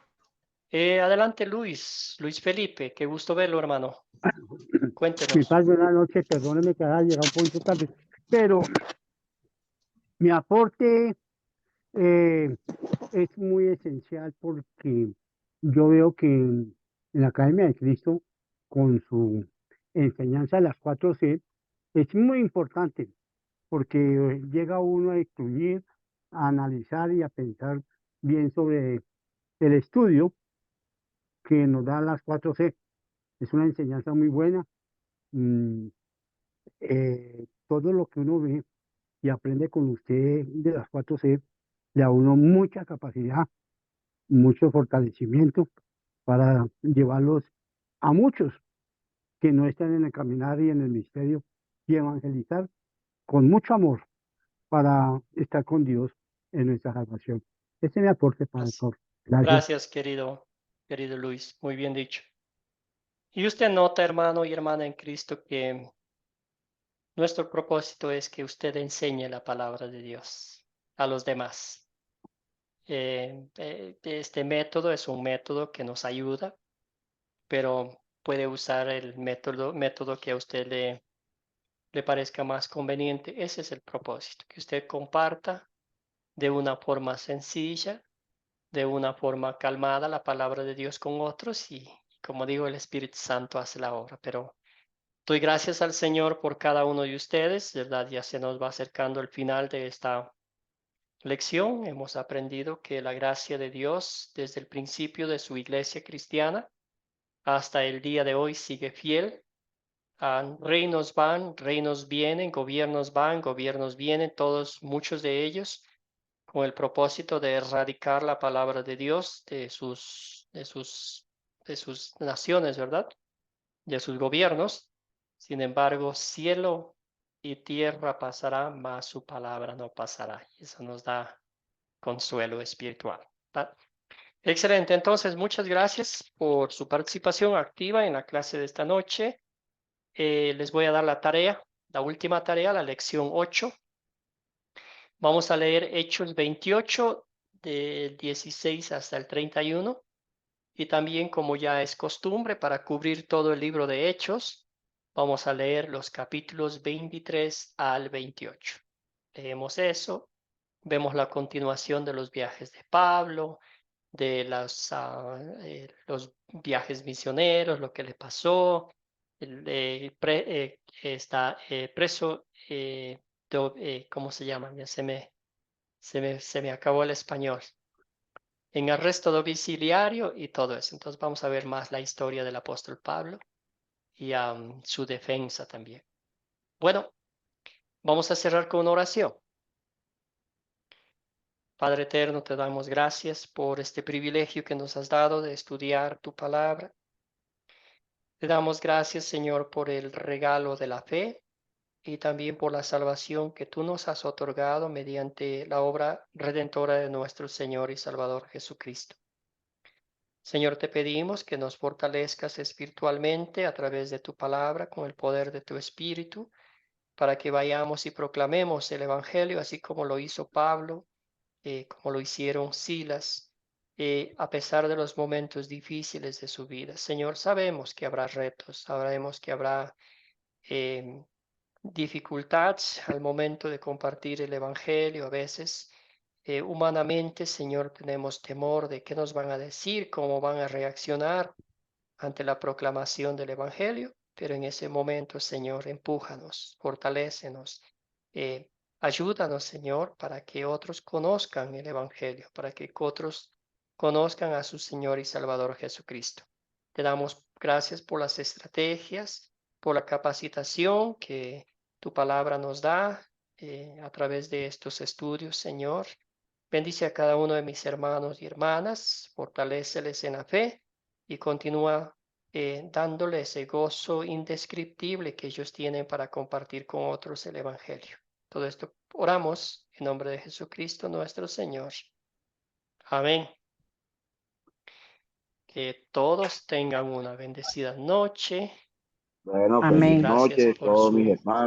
Adelante, Luis Felipe, qué gusto verlo, hermano. Mi Cuéntenos. padre, buenas noches, perdóneme que haya llegado un poquito tarde, pero mi aporte es muy esencial porque yo veo que en la Academia de Cristo, con su enseñanza de las 4C, es muy importante porque llega uno a excluir, a analizar y a pensar bien sobre el estudio que nos da las 4C. Es una enseñanza muy buena. Mm, todo lo que uno ve y aprende con usted de las 4C, le da a uno mucha capacidad, mucho fortalecimiento para llevarlos a muchos que no están en el caminar y en el misterio y evangelizar con mucho amor para estar con Dios en nuestra salvación. Este es mi aporte para el coro. Gracias. Gracias, querido Luis. Muy bien dicho. Y usted nota, hermano y hermana en Cristo, que nuestro propósito es que usted enseñe la palabra de Dios a los demás. Este método es un método que nos ayuda, pero puede usar el método que a usted le parezca más conveniente. Ese es el propósito, que usted comparta de una forma sencilla, de una forma calmada la palabra de Dios con otros y, como digo, el Espíritu Santo hace la obra. Pero doy gracias al Señor por cada uno de ustedes, ¿verdad? Ya se nos va acercando el final de esta lección. Hemos aprendido que la gracia de Dios desde el principio de su iglesia cristiana hasta el día de hoy sigue fiel. Reinos van, reinos vienen, gobiernos van, gobiernos vienen, todos, muchos de ellos, con el propósito de erradicar la palabra de Dios de sus naciones, ¿verdad? De sus gobiernos. Sin embargo, cielo y tierra pasará, mas su palabra no pasará. Y eso nos da consuelo espiritual. Excelente, entonces muchas gracias por su participación activa en la clase de esta noche. Les voy a dar la tarea, la última tarea, la lección 8. Vamos a leer Hechos 28, del 16 hasta el 31. Y también, como ya es costumbre, para cubrir todo el libro de Hechos, vamos a leer los capítulos 23 al 28. Leemos eso, vemos la continuación de los viajes de Pablo, de los viajes misioneros, lo que le pasó, está preso, ¿cómo se llama? Ya se me acabó el español. en arresto domiciliario y todo eso. Entonces vamos a ver más la historia del apóstol Pablo y su defensa también. Bueno, vamos a cerrar con una oración. Padre eterno, te damos gracias por este privilegio que nos has dado de estudiar tu palabra. Te damos gracias, Señor, por el regalo de la fe y también por la salvación que tú nos has otorgado mediante la obra redentora de nuestro Señor y Salvador Jesucristo. Señor, te pedimos que nos fortalezcas espiritualmente a través de tu palabra con el poder de tu Espíritu, para que vayamos y proclamemos el Evangelio, así como lo hizo Pablo, como lo hicieron Silas, a pesar de los momentos difíciles de su vida. Señor, sabemos que habrá retos, sabemos que habrá dificultad al momento de compartir el Evangelio. A veces, humanamente, Señor, tenemos temor de qué nos van a decir, cómo van a reaccionar ante la proclamación del Evangelio, pero en ese momento, Señor, empújanos, fortalécenos, ayúdanos, Señor, para que otros conozcan el Evangelio, para que otros conozcan a su Señor y Salvador Jesucristo. Te damos gracias por las estrategias, por la capacitación que tu palabra nos da a través de estos estudios, Señor. Bendice a cada uno de mis hermanos y hermanas, fortaléceles en la fe y continúa dándole ese gozo indescriptible que ellos tienen para compartir con otros el Evangelio. Todo esto oramos en nombre de Jesucristo nuestro Señor. Amén. Que todos tengan una bendecida noche. Bueno, Amén. feliz Gracias noche por todos mis su hermanos.